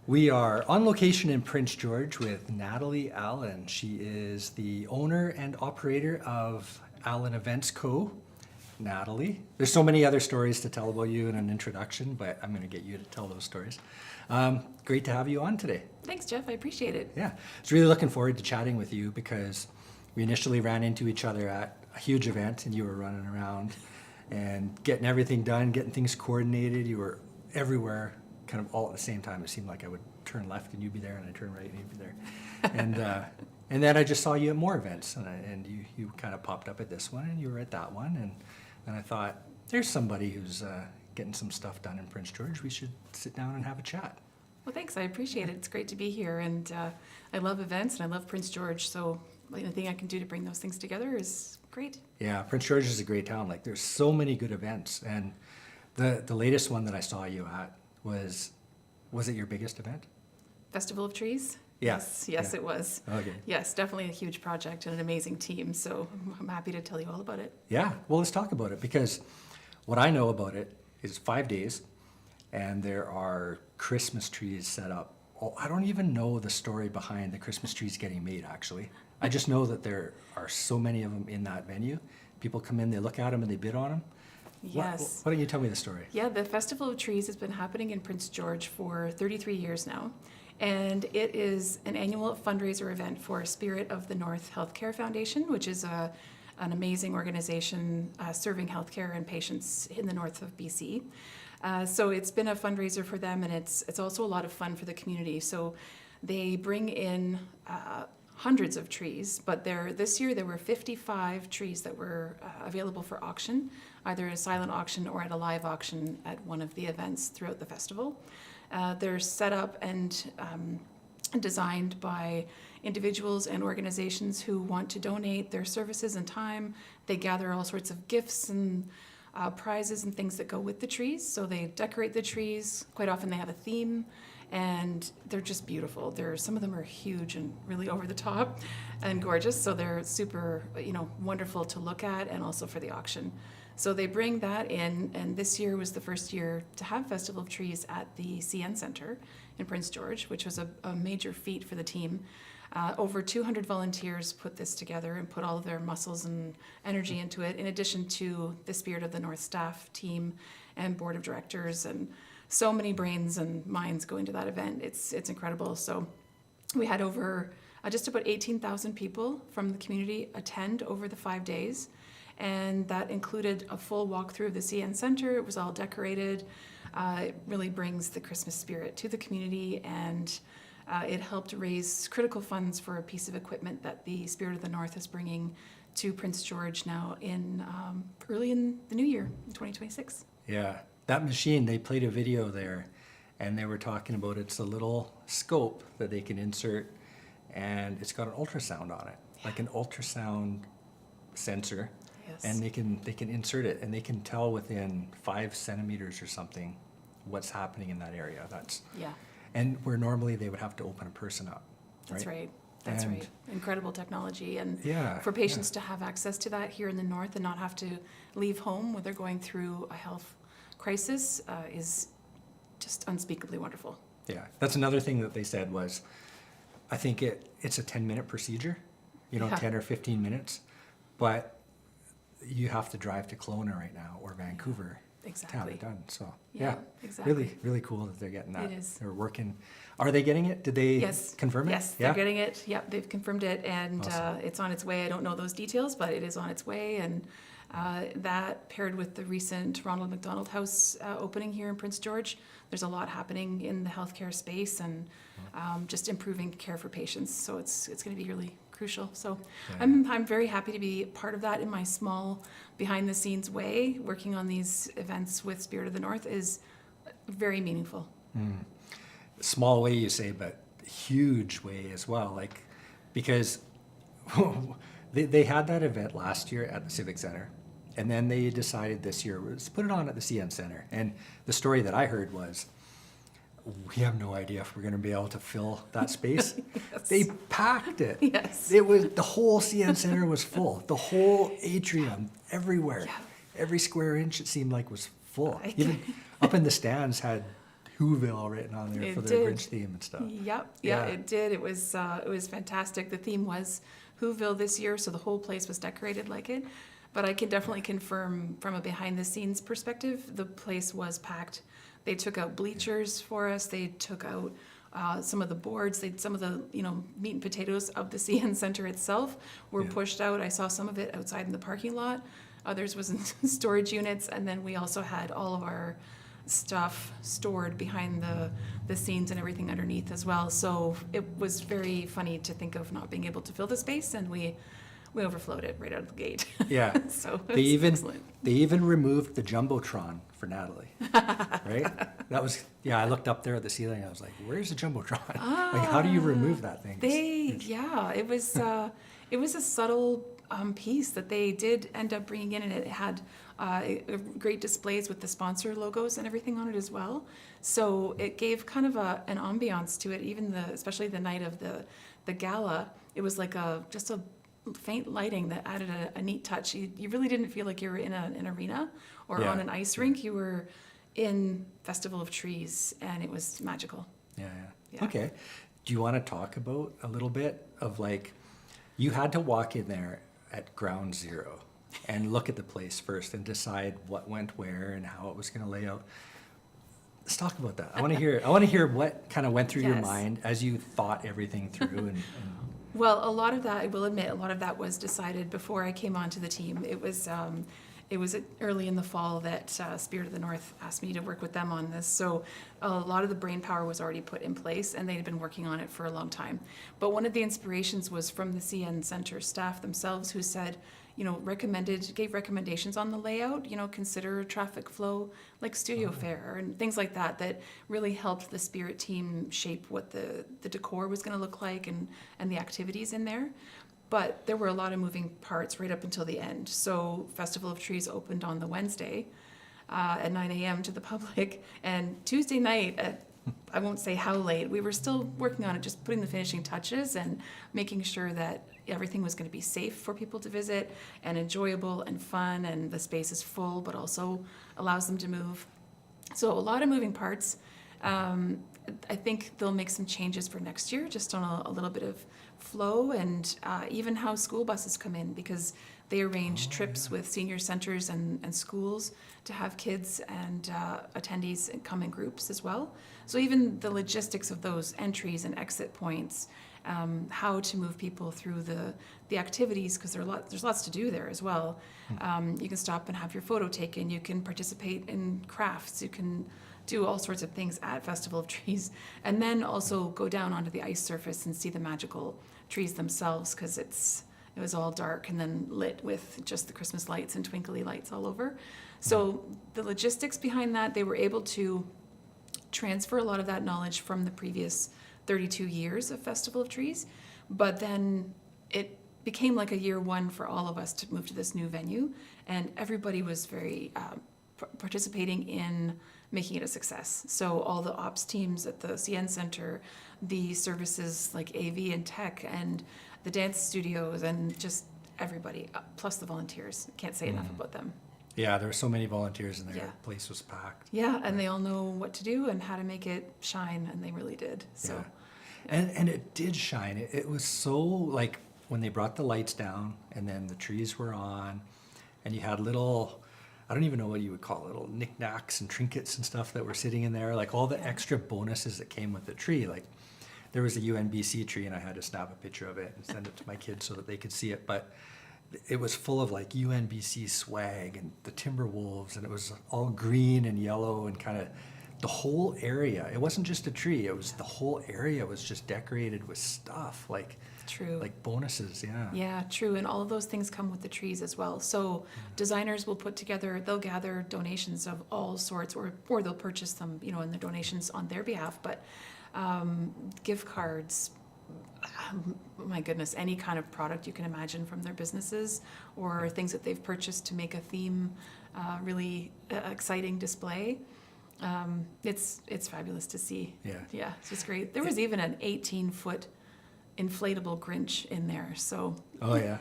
We are on location in Prince George with Natalie Allan. She is the owner and operator of Allan Events Co. Natalie, there's so many other stories to tell about you in an introduction, but I'm going to get you to tell those stories. Great to have you on today. Thanks, Jeff. I appreciate it. Yeah, I was really looking forward to chatting with you because we initially ran into each other at a huge event and you were running around and getting everything done, getting things coordinated. You were everywhere kind of all at the same time. It seemed like I would turn left and you'd be there, and I'd turn right and you'd be there. And then I just saw you at more events, and you kind of popped up at this one, and you were at that one, and I thought, there's somebody who's getting some stuff done in Prince George. We should sit down and have a chat. Well, thanks. I appreciate it. It's great to be here, and I love events, and I love Prince George, so anything I can do to bring those things together is great. Yeah, Prince George is a great town. Like, there's so many good events, and the latest one that I saw you at was it your biggest event? Festival of Trees? Yeah. Yes, Yeah. it was. Okay. Yes, definitely a huge project and an amazing team, so I'm happy to tell you all about it. Yeah, well, let's talk about it, because what I know about it is 5 days, and there are Christmas trees set up. Oh, I don't even know the story behind the Christmas trees getting made, actually. I just know that there are so many of them in that venue. People come in, they look at them, and they bid on them. Yes. Why don't you tell me the story? Yeah, the Festival of Trees has been happening in Prince George for 33 years now. And it is an annual fundraiser event for Spirit of the North Healthcare Foundation, which is an amazing organization serving healthcare and patients in the north of BC. So it's been a fundraiser for them, and it's also a lot of fun for the community. So they bring in hundreds of trees, but this year there were 55 trees that were available for auction, either a silent auction or at a live auction at one of the events throughout the festival. They're set up and designed by individuals and organizations who want to donate their services and time. They gather all sorts of gifts and prizes and things that go with the trees. So they decorate the trees. Quite often they have a theme, and they're just beautiful. Some of them are huge and really over the top and gorgeous. So they're super, wonderful to look at, and also for the auction. So they bring that in, and this year was the first year to have Festival of Trees at the CN Centre in Prince George, which was a major feat for the team. Over 200 volunteers put this together and put all of their muscles and energy into it, in addition to the Spirit of the North staff team and board of directors, and so many brains and minds go into that event. It's incredible. So we had over just about 18,000 people from the community attend over the 5 days. And that included a full walkthrough of the CN Centre. It was all decorated. It really brings the Christmas spirit to the community, and it helped raise critical funds for a piece of equipment that the Spirit of the North is bringing to Prince George now in early in the new year, in 2026. Yeah, that machine, they played a video there, and they were talking about it's a little scope that they can insert, and it's got an ultrasound on it, like an ultrasound sensor. Yes. And they can insert it, and they can tell within 5 centimeters or something what's happening in that area. Yeah, And where normally they would have to open a person up. that's right. That's And- right. Incredible technology. And Yeah, for patients to have access to that here in the north and not have to leave home when they're going through a health crisis is just unspeakably wonderful. Yeah, that's another thing that they said was, I think it's a 10-minute procedure, Yeah. 10 or 15 minutes, but you have to drive to Kelowna right now or Vancouver to have Exactly. it done. So Yeah, exactly. really, really cool that they're getting that. It is. They're working. Are they getting it? Did they Yes. confirm it? Yes, Yeah? they're getting it. Yep, they've confirmed it, and Awesome. it's on its way. I don't know those details, but it is on its way. And that paired with the recent Ronald McDonald House opening here in Prince George, there's a lot happening in the healthcare space and just improving care for patients. So it's going to be really crucial. So Yeah. I'm very happy to be part of that in my small behind the scenes way. Working on these events with Spirit of the North is very meaningful. Small way, you say, but huge way as well. Like, because they had that event last year at the Civic Center, and then they decided this year, let's put it on at the CN Center. And the story that I heard was, we have no idea if we're going to be able to fill that space. Yes. They packed it. Yes. It was, the whole CN Center was full. The whole atrium, everywhere. Yeah. Every square inch, it seemed like, was full. I- Even up in the stands had Whoville written on there It for the did. bridge theme and stuff. Yep, Yeah. it did. It was fantastic. The theme was Whoville this year, so the whole place was decorated like it. But I can definitely confirm from a behind the scenes perspective, the place was packed. They took out bleachers for us. They took out some of the boards. Some of the meat and potatoes of the CN Center itself were Yeah. pushed out. I saw some of it outside in the parking lot. Others was in storage units, and then we also had all of our stuff stored behind the scenes and everything underneath as well. So it was very funny to think of not being able to fill the space, and we overflowed it right out of the gate. Yeah. So They even excellent. they even removed the jumbotron for Natalie, right? That was I looked up there at the ceiling. I was like, "Where's the jumbotron? Like, how do you remove that thing?" It was a subtle piece that they did end up bringing in, and it had great displays with the sponsor logos and everything on it as well. So it gave kind of an ambiance to it. Even especially the night of the gala, it was like just a faint lighting that added a neat touch. You really didn't feel like you were in an arena or Yeah. on an ice rink. You were in Festival of Trees, and it was magical. Yeah. Yeah. Okay. Do you want to talk about a little bit of like, you had to walk in there at ground zero and look at the place first and decide what went where and how it was going to lay out. Let's talk about that. I want to hear what kind of went through your Yes. mind as you thought everything through and Well, a lot of that, I will admit, a lot of that was decided before I came onto the team. It was early in the fall that Spirit of the North asked me to work with them on this. So a lot of the brain power was already put in place, and they had been working on it for a long time. But one of the inspirations was from the CN Center staff themselves, who said, gave recommendations on the layout, consider traffic flow like studio fare and things like that, that really helped the Spirit team shape what the decor was going to look like and the activities in there. But there were a lot of moving parts right up until the end. So Festival of Trees opened on the Wednesday at 9 a.m. to the public, and Tuesday night at, I won't say how late, we were still working on it, just putting the finishing touches and making sure that everything was going to be safe for people to visit and enjoyable and fun, and the space is full but also allows them to move. So a lot of moving parts. I think they'll make some changes for next year, just on a little bit of flow, and even how school buses come in, because they arrange trips with senior centers and schools to have kids and attendees come in groups as well. So even the logistics of those entries and exit points, how to move people through the activities, because there's lots to do there as well. You can stop and have your photo taken. You can participate in crafts. You can do all sorts of things at Festival of Trees, and then also go down onto the ice surface and see the magical trees themselves, because it was all dark and then lit with just the Christmas lights and twinkly lights all over. So the logistics behind that, they were able to transfer a lot of that knowledge from the previous 32 years of Festival of Trees, but then it became like a year one for all of us to move to this new venue, and everybody was very participating in making it a success. So all the ops teams at the CN Center, the services like AV and tech, and the dance studios, and just everybody, plus the volunteers. Can't say enough about them. yeah, there were so many volunteers in there. Yeah. The place was packed. Yeah, and they all know what to do and how to make it shine, and they really did. So. Yeah. And it did shine. It was so, like, when they brought the lights down and then the trees were on, and you had little, I don't even know what you would call it, little knickknacks and trinkets and stuff that were sitting in there, like all the extra bonuses that came with the tree. Like, there was a UNBC tree, and I had to snap a picture of it and send it to my kids so that they could see it. But it was full of like UNBC swag and the Timberwolves, and it was all green and yellow and kind of the whole area. It wasn't just a tree, it was the whole area was just decorated with stuff like True. like bonuses. Yeah, true. And all of those things come with the trees as well. So designers will they'll gather donations of all sorts, or they'll purchase them, in the donations on their behalf. But gift cards, my goodness, any kind of product you can imagine from their businesses, or things that they've purchased to make a theme really exciting display. It's fabulous to see. Yeah, it's just great. There was even an 18-foot inflatable Grinch in there. So Oh yeah.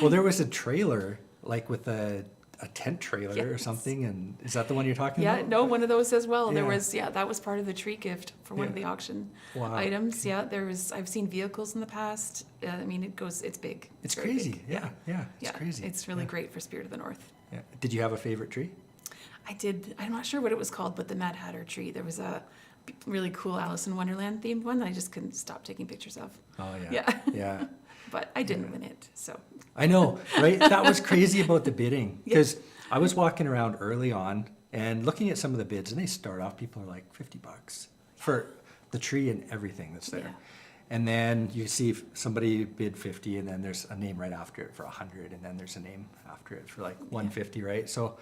Well, there was a trailer like with the a tent trailer or Yes. something. And is that the one you're talking Yeah, about? no, one of those as well. There Yeah. was, that was part of the tree gift for one of Yeah. the auction Wow. items. Yeah, I've seen vehicles in the past. I mean, it's big. It's very crazy. big. Yeah. It's crazy. It's really Yeah. great for Spirit of the North. Yeah. Did you have a favorite tree? I did, I'm not sure what it was called, but the Mad Hatter tree. There was a really cool Alice in Wonderland themed one that I just couldn't stop taking pictures of. Oh, yeah. Yeah. Yeah. But I didn't win it, so. I know, right? That was crazy about the bidding because I was walking around early on and looking at some of the bids, and they start off, people are like $50 for the tree and everything that's there. Yeah. And then you see somebody bid 50, and then there's a name right after it for 100, and then there's a name after it for like 150, right? So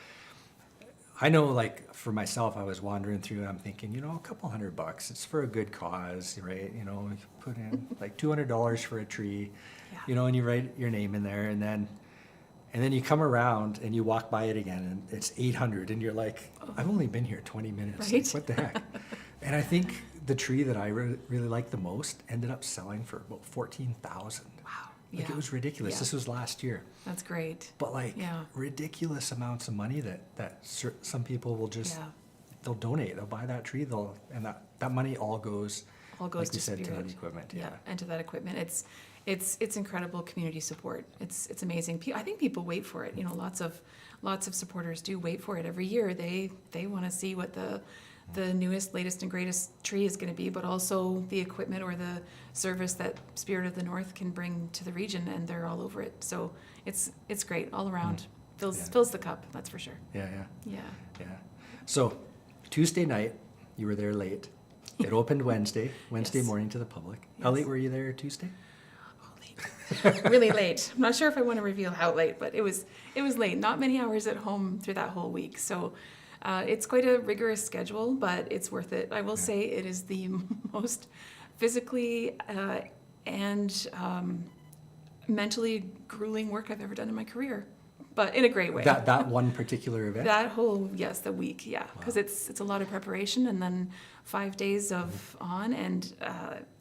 I know, like, for myself, I was wandering through and I'm thinking, a couple $100, it's for a good cause, right? You put in like $200 for a tree, Yeah. and you write your name in there, and then you come around and you walk by it again and it's 800, and you're like, I've only been here 20 minutes. Right. Like, what the heck? And I think the tree that I really liked the most ended up selling for about 14,000. Wow. Like, it was ridiculous. Yeah. This was last year. That's great. But like ridiculous amounts of money that some people will just, they'll donate, they'll buy that tree, and that money all goes All like goes you to said, to Spirit. that equipment. Yeah, and to that equipment. It's incredible community support. It's amazing. I think people wait for it. Lots of supporters do wait for it every year. They want to see what the newest, latest, and greatest tree is going to be, but also the equipment or the service that Spirit of the North can bring to the region, and they're all over it. So it's great all around. Fills the cup, that's for sure. Yeah. Yeah. So Tuesday night, you were there late. It opened Wednesday Yes. morning to the public. How Yes. late were you there Tuesday? Really late. I'm not sure if I want to reveal how late, but it was late. Not many hours at home through that whole week. So it's quite a rigorous schedule, but it's worth it. I will say it is the most physically and mentally grueling work I've ever done in my career, but in a great way. That one particular event? That whole, the week, yeah, because it's a lot of preparation and then 5 days of on, and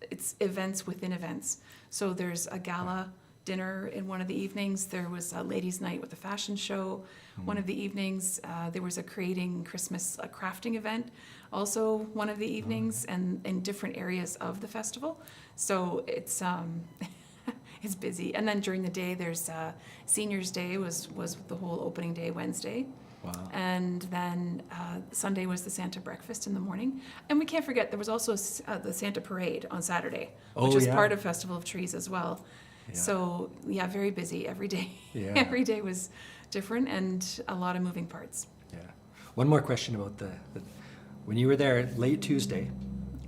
it's events within events. So there's a gala dinner in one of the evenings. There was a ladies' night with a fashion show. One of the evenings, there was a creating Christmas crafting event. Also one of the evenings, and in different areas of the festival. So it's it's busy. And then during the day, there's Seniors Day was the whole opening day Wednesday. Wow. And then Sunday was the Santa breakfast in the morning. And we can't forget, there was also the Santa parade on Saturday, which is part of Festival of Trees as well. Yeah. So, very busy every day. Yeah. Every day was different and a lot of moving parts. Yeah. One more question about when you were there late Tuesday,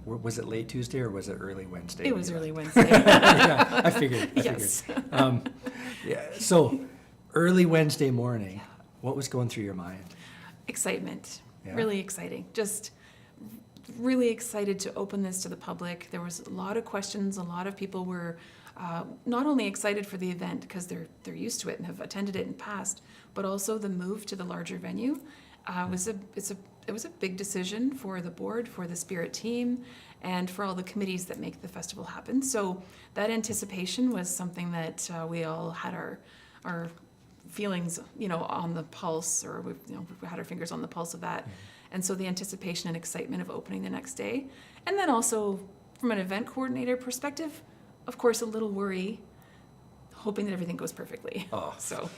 was it late Tuesday or was it early Wednesday? It was early Wednesday. Yeah, I figured. Yes. So early Wednesday morning, what was going through your mind? Excitement. Yeah. Really exciting. Just really excited to open this to the public. There was a lot of questions. A lot of people were not only excited for the event because they're used to it and have attended it in the past, but also the move to the larger venue was a big decision for the board, for the Spirit team, and for all the committees that make the festival happen. So that anticipation was something that we all had our feelings, on the pulse, or we had our fingers on the pulse of that. And so the anticipation and excitement of opening the next day. And then also from an event coordinator perspective, of course, a little worry, hoping that everything goes perfectly. Oh. So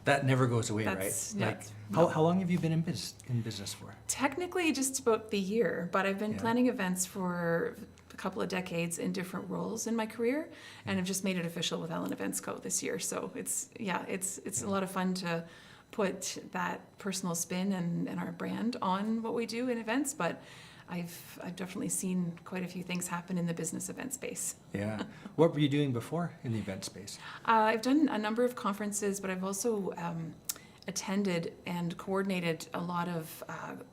That never goes away, That's- right? yeah, Like, no. how long have you been in business for? technically just about the year, but I've been Yeah. planning events for a couple of decades in different roles in my career, and I've just made it official with Allan Events Co. this year. So it's a lot of fun to put that personal spin and our brand on what we do in events, but I've definitely seen quite a few things happen in the business event space. Yeah. What were you doing before in the event space? I've done a number of conferences, but I've also attended and coordinated a lot of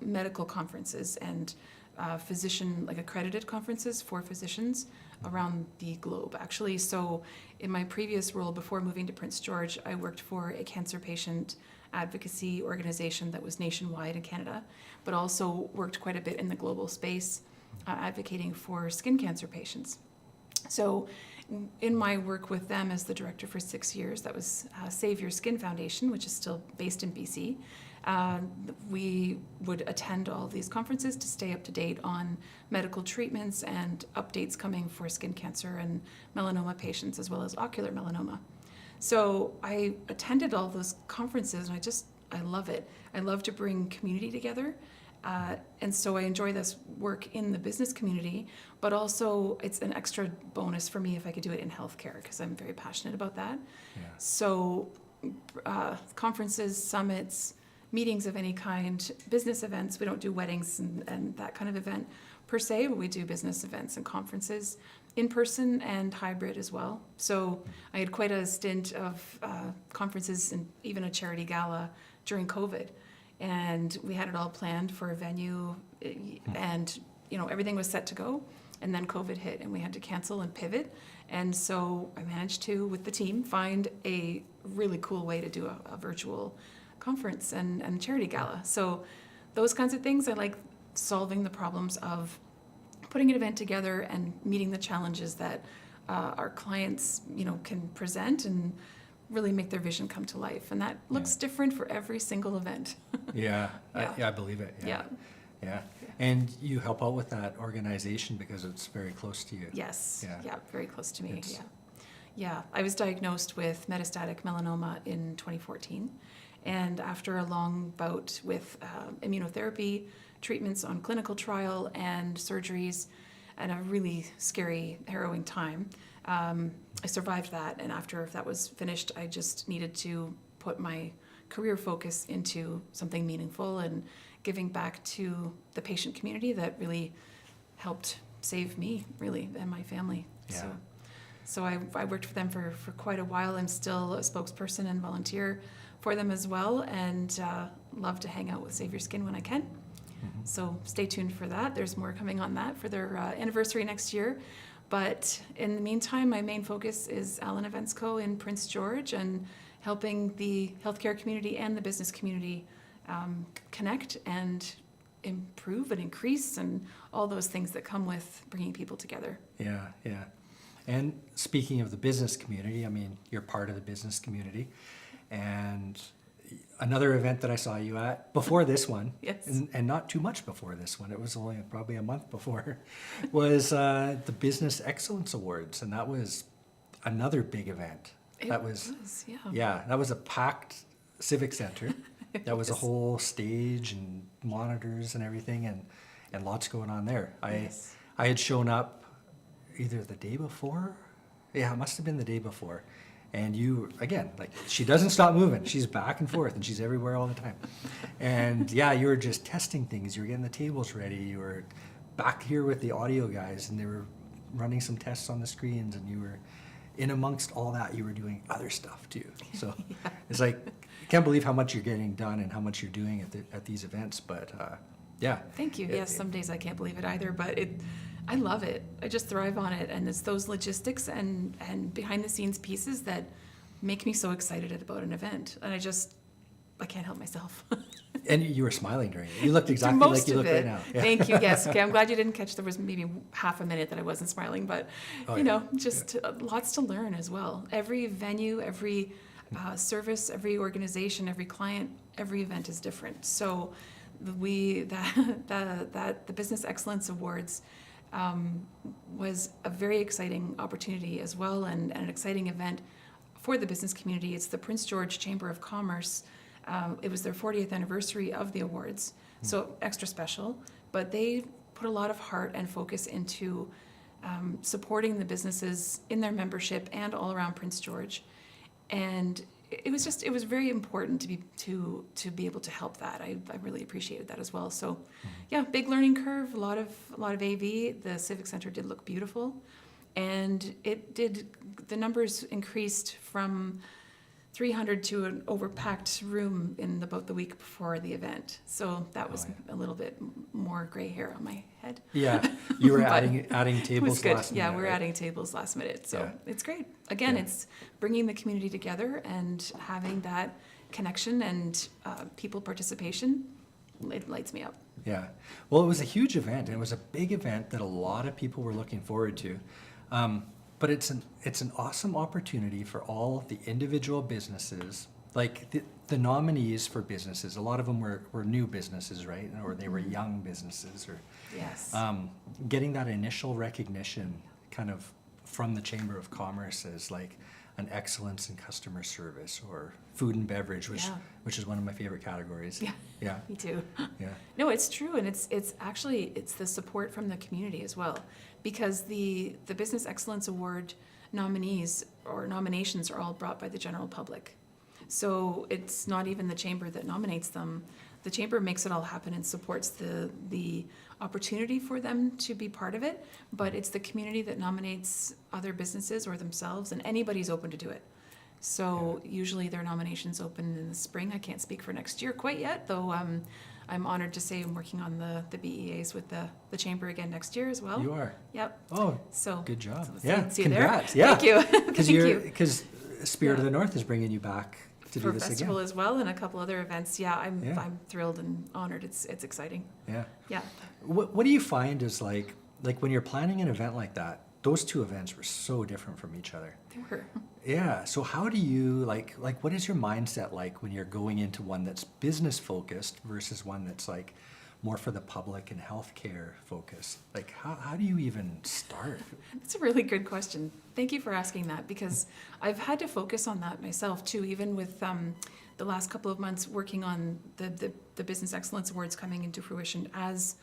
medical conferences and accredited conferences for physicians around the globe, actually. So in my previous role before moving to Prince George, I worked for a cancer patient advocacy organization that was nationwide in Canada, but also worked quite a bit in the global space, advocating for skin cancer patients. So in my work with them as the director for 6 years, that was Save Your Skin Foundation, which is still based in BC. We would attend all these conferences to stay up to date on medical treatments and updates coming for skin cancer and melanoma patients, as well as ocular melanoma. So I attended all those conferences, and I love it. I love to bring community together. And so I enjoy this work in the business community, but also it's an extra bonus for me if I could do it in healthcare, because I'm very passionate about that. Yeah. So conferences, summits, meetings of any kind, business events. We don't do weddings and that kind of event per se, but we do business events and conferences in person and hybrid as well. So I had quite a stint of conferences and even a charity gala during COVID. And we had it all planned for a venue, and everything was set to go. And then COVID hit, and we had to cancel and pivot. And so I managed to, with the team, find a really cool way to do a virtual conference and charity gala. So those kinds of things, I like solving the problems of putting an event together and meeting the challenges that our clients, can present and really make their vision come to life. And that looks different for every single event. Yeah, Yeah. I believe it. Yeah. Yeah. And you help out with that organization because it's very close to you. Yes. Yeah. Yeah, very close to me. It's- Yeah. Yeah. I was diagnosed with metastatic melanoma in 2014. And after a long bout with immunotherapy, treatments on clinical trial, and surgeries, and a really scary, harrowing time, I survived that. And after that was finished, I just needed to put my career focus into something meaningful and giving back to the patient community that really helped save me, really, and my family. Yeah. So I worked for them for quite a while. I'm still a spokesperson and volunteer for them as well, and love to hang out with Save Your Skin when I can. Mm-hmm. So stay tuned for that. There's more coming on that for their anniversary next year. But in the meantime, my main focus is Allan Events Co. in Prince George, and helping the healthcare community and the business community connect and improve and increase, and all those things that come with bringing people together. Yeah, yeah. And speaking of the business community, I mean, you're part of the business community. And another event that I saw you at before this one, Yes. and not too much before this one, it was only probably a month before, was the Business Excellence Awards. And that was another big event. That was, yeah. yeah, that was a packed civic center. That was a whole stage and monitors and everything, and lots going on there. Yes. I had shown up either the day before, yeah, it must have been the day before. And you, again, like, she doesn't stop moving. She's back and forth, and she's everywhere all the time. And yeah, you were just testing things. You were getting the tables ready. You were back here with the audio guys, and they were running some tests on the screens, and you were in amongst all that, you were doing other stuff too. So it's like, I can't believe how much you're getting done and how much you're doing at these events. But yeah. Thank you. Yes, some days I can't believe it either, but I love it. I just thrive on it, and it's those logistics and behind the scenes pieces that make me so excited about an event. And I can't help myself. And you were smiling during it. You looked exactly Most like you of look it. right now. Yeah. Thank you. Yes. Okay. I'm glad you didn't catch. There was maybe half a minute that I wasn't smiling, but Oh, you yeah. know, just lots to learn as well. Every venue, every service, every organization, every client, every event is different. So the Business Excellence Awards was a very exciting opportunity as well, and an exciting event for the business community. It's the Prince George Chamber of Commerce. It was their 40th anniversary of the awards, so extra special. But they put a lot of heart and focus into supporting the businesses in their membership and all around Prince George. And it was very important to be able to help that. I really appreciated that as well. So, yeah, big learning curve. A lot of AV. The Civic Center did look beautiful, and the numbers increased from 300 to an overpacked room in about the week before the event. So that was a little bit more gray hair on my head. Yeah, you were But adding it was tables good. last Yeah, minute. we're right? adding tables last minute. So Yeah. it's great. Again, Yeah. it's bringing the community together and having that connection and people participation. It lights me up. Yeah. Well, it was a huge event, and it was a big event that a lot of people were looking forward to. But it's an awesome opportunity for all the individual businesses, like the nominees for businesses. A lot of them were new businesses, right? Or they were young businesses, or Yes. getting that initial recognition kind of from the Chamber of Commerce as like an excellence in customer service or food and beverage, Yeah. which is one of my favorite categories. Yeah. Yeah. Me too. Yeah. No, it's true, and it's actually it's the support from the community as well, because the Business Excellence Award nominees or nominations are all brought by the general public. So it's not even the chamber that nominates them. The chamber makes it all happen and supports the opportunity for them to be part of it, but it's the community that nominates other businesses or themselves, and anybody's open to do it. So usually their nominations open in the spring. I can't speak for next year quite yet, though I'm honored to say I'm working on the BEAs with the chamber again next year as well. You are. Yep. Oh, So good job. so Yeah. see you Congrats. there. Yeah. Thank you. Because Thank you. because Spirit of Yeah. the North is bringing you back to For do this festival again. as well and a couple other events. Yeah, Yeah. I'm thrilled and honored. It's exciting. Yeah. Yeah. What do you find is like when you're planning an event like that? Those two events were so different from each other. They were. Yeah. So how do you like what is your mindset like when you're going into one that's business focused versus one that's like more for the public and healthcare focused? Like how do you even start? That's a really good question. Thank you for asking that, because I've had to focus on that myself too, even with the last couple of months working on the Business Excellence Awards coming into fruition as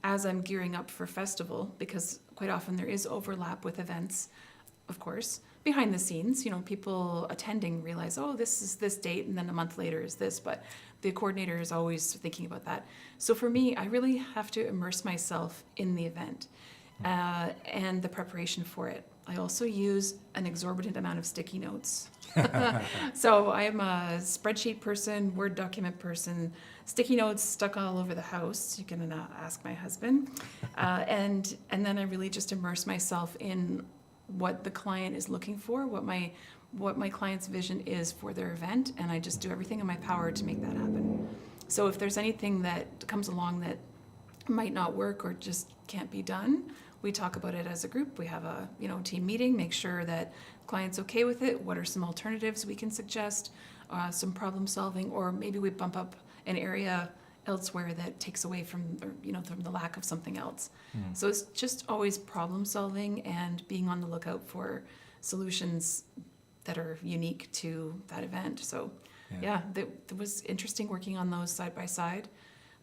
I'm gearing up for festival, because quite often there is overlap with events, of course. Behind the scenes, people attending realize, oh, this is this date, and then a month later is this, but the coordinator is always thinking about that. So for me, I really have to immerse myself in the event and the preparation for it. I also use an exorbitant amount of sticky notes. So I am a spreadsheet person, Word document person, sticky notes stuck all over the house. You can ask my husband. And then I really just immerse myself in what the client is looking for, what my client's vision is for their event, and I just do everything in my power to make that happen. So if there's anything that comes along that might not work or just can't be done, we talk about it as a group. We have a team meeting, make sure that client's okay with it. What are some alternatives we can suggest? Some problem solving, or maybe we bump up an area elsewhere that takes away from from the lack of something else. So it's just always problem solving and being on the lookout for solutions that are unique to that event. So it was interesting working on those side by side,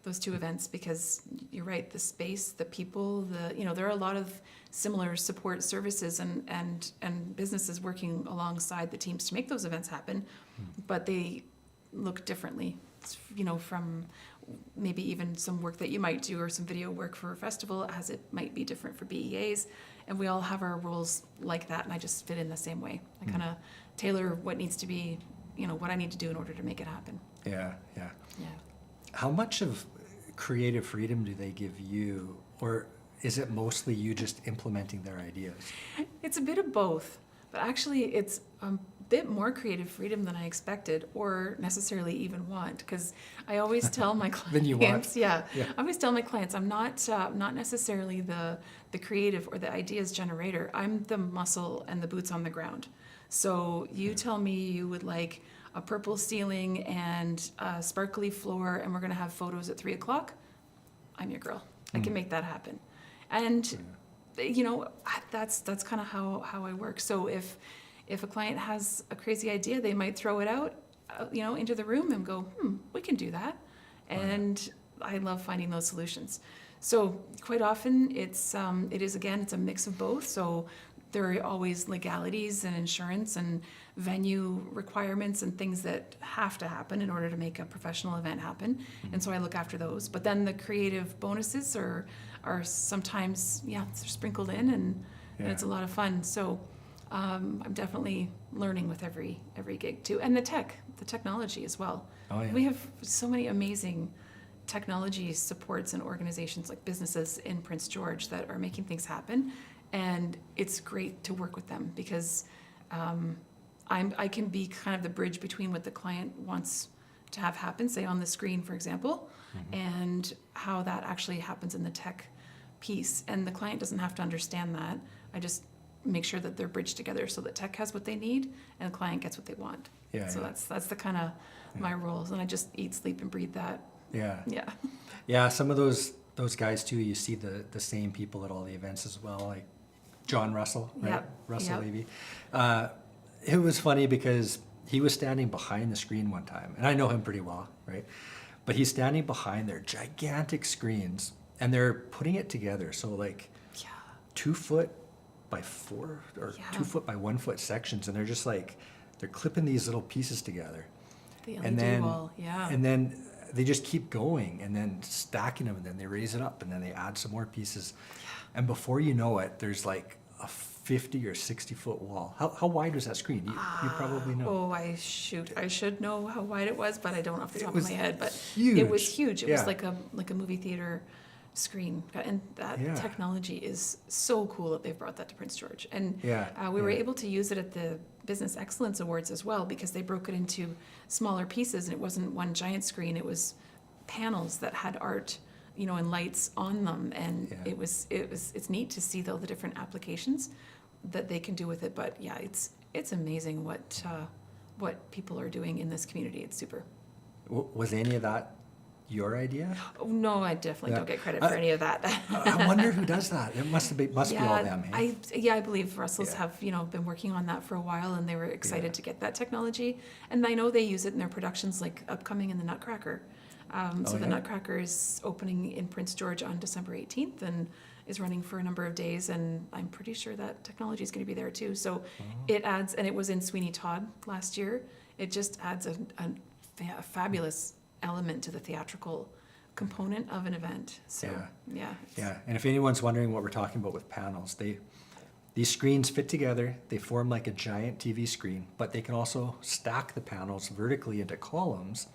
those two events, because you're right, the space, the people, there are a lot of similar support services and businesses working alongside the teams to make those events happen, but they look differently, from maybe even some work that you might do or some video work for a festival, as it might be different for BEAs, and we all have our roles like that, and I just fit in the same way. I kind of tailor what needs to be, what I need to do in order to make it happen. Yeah. Yeah. How much of creative freedom do they give you, or is it mostly you just implementing their ideas? It's a bit of both, but actually it's a bit more creative freedom than I expected or necessarily even want, because I always tell my Than you want. clients, yeah, I always tell my clients I'm not necessarily the creative or the ideas generator. I'm the muscle and the boots on the ground. So you tell me you would like a purple ceiling and a sparkly floor, and we're going to have photos at 3:00. I'm your girl. I can make that happen. And that's kind of how I work. So if a client has a crazy idea, they might throw it out, into the room and go, we can do that. And I love finding those solutions. So quite often it's a mix of both. So there are always legalities and insurance and venue requirements and things that have to happen in order to make a professional event happen. And so I look after those. But then the creative bonuses are sometimes, they're sprinkled in, and it's a lot of fun. So I'm definitely learning with every gig too. And the technology as well. Oh, yeah. We have so many amazing technology supports and organizations like businesses in Prince George that are making things happen. And it's great to work with them, because I can be kind of the bridge between what the client wants to have happen, say on the screen, for example, and how that actually happens in the tech piece. And the client doesn't have to understand that. I just make sure that they're bridged together so that tech has what they need and the client gets what they want. Yeah, So yeah. that's the kind of my roles, and I just eat, sleep, and breathe that. Yeah. Yeah. Yeah, some of those guys too, you see the same people at all the events as well, like John Russell, right? Yep, Russell yep. Levy. It was funny because he was standing behind the screen one time, and I know him pretty well, right? But he's standing behind their gigantic screens, and they're putting it together. So like Yeah. 2 foot by 4 or Yeah. 2 foot by 1 foot sections, and they're just like, they're clipping these little pieces together. The LED And then, wall. Yeah. and then they just keep going and then stacking them, and then they raise it up and then they add some more pieces. And before you know it, there's like a 50 or 60 foot wall. How wide was that screen? You probably know. Oh, I should know how wide it was, but I don't off the top of was my head. But huge. it was huge. It was Yeah. like a movie theater screen, and that Yeah. technology is so cool that they've brought that to Prince George. And Yeah, we were yeah. able to use it at the Business Excellence Awards as well, because they broke it into smaller pieces, and it wasn't one giant screen. It was panels that had art, and lights on them, and Yeah. it's neat to see all the different applications that they can do with it. But yeah, it's amazing what people are doing in this community. It's super. Was any of that your idea? Oh, no, I definitely Yeah. don't get credit for any of that. I wonder who does that. It must be all them. Eh? I believe Russells Yeah. have been working on that for a while, and they were excited Yeah. to get that technology. And I know they use it in their productions, like upcoming in the Nutcracker. So the yeah? Nutcracker is opening in Prince George on December 18th and is running for a number of days, and I'm pretty sure that technology is going to be there too. So it adds, and it was in Sweeney Todd last year. It just adds a fabulous element to the theatrical component of an event. So yeah. Yeah, and if anyone's wondering what we're talking about with panels, these screens fit together, they form like a giant TV screen, but they can also stack the panels vertically into columns,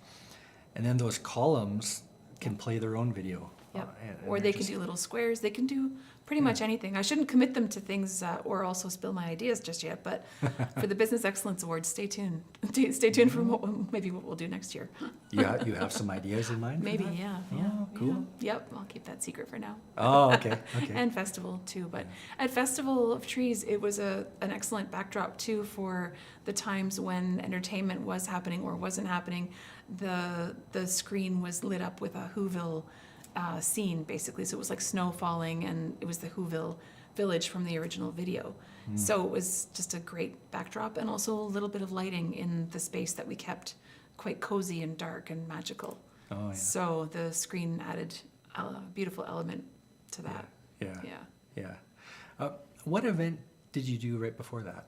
and then those columns can play their own video. Yep. And Or they're they can do little squares. They can do pretty much anything. I shouldn't commit them to things or also spill my ideas just yet. But for the Business Excellence Awards, stay tuned. Stay tuned for what we'll do next year. you have some ideas in mind? for Maybe, that? yeah. Oh, cool. Yeah. Yep, I'll keep that secret for now. Oh, okay. And festival too. But at Festival of Trees, it was an excellent backdrop too for the times when entertainment was happening or wasn't happening. The screen was lit up with a Whoville scene, basically. So it was like snow falling, and it was the Whoville village from the original video. So it was just a great backdrop, and also a little bit of lighting in the space that we kept quite cozy and dark and magical. Oh, yeah. So the screen added a beautiful element to that. Yeah. What event did you do right before that?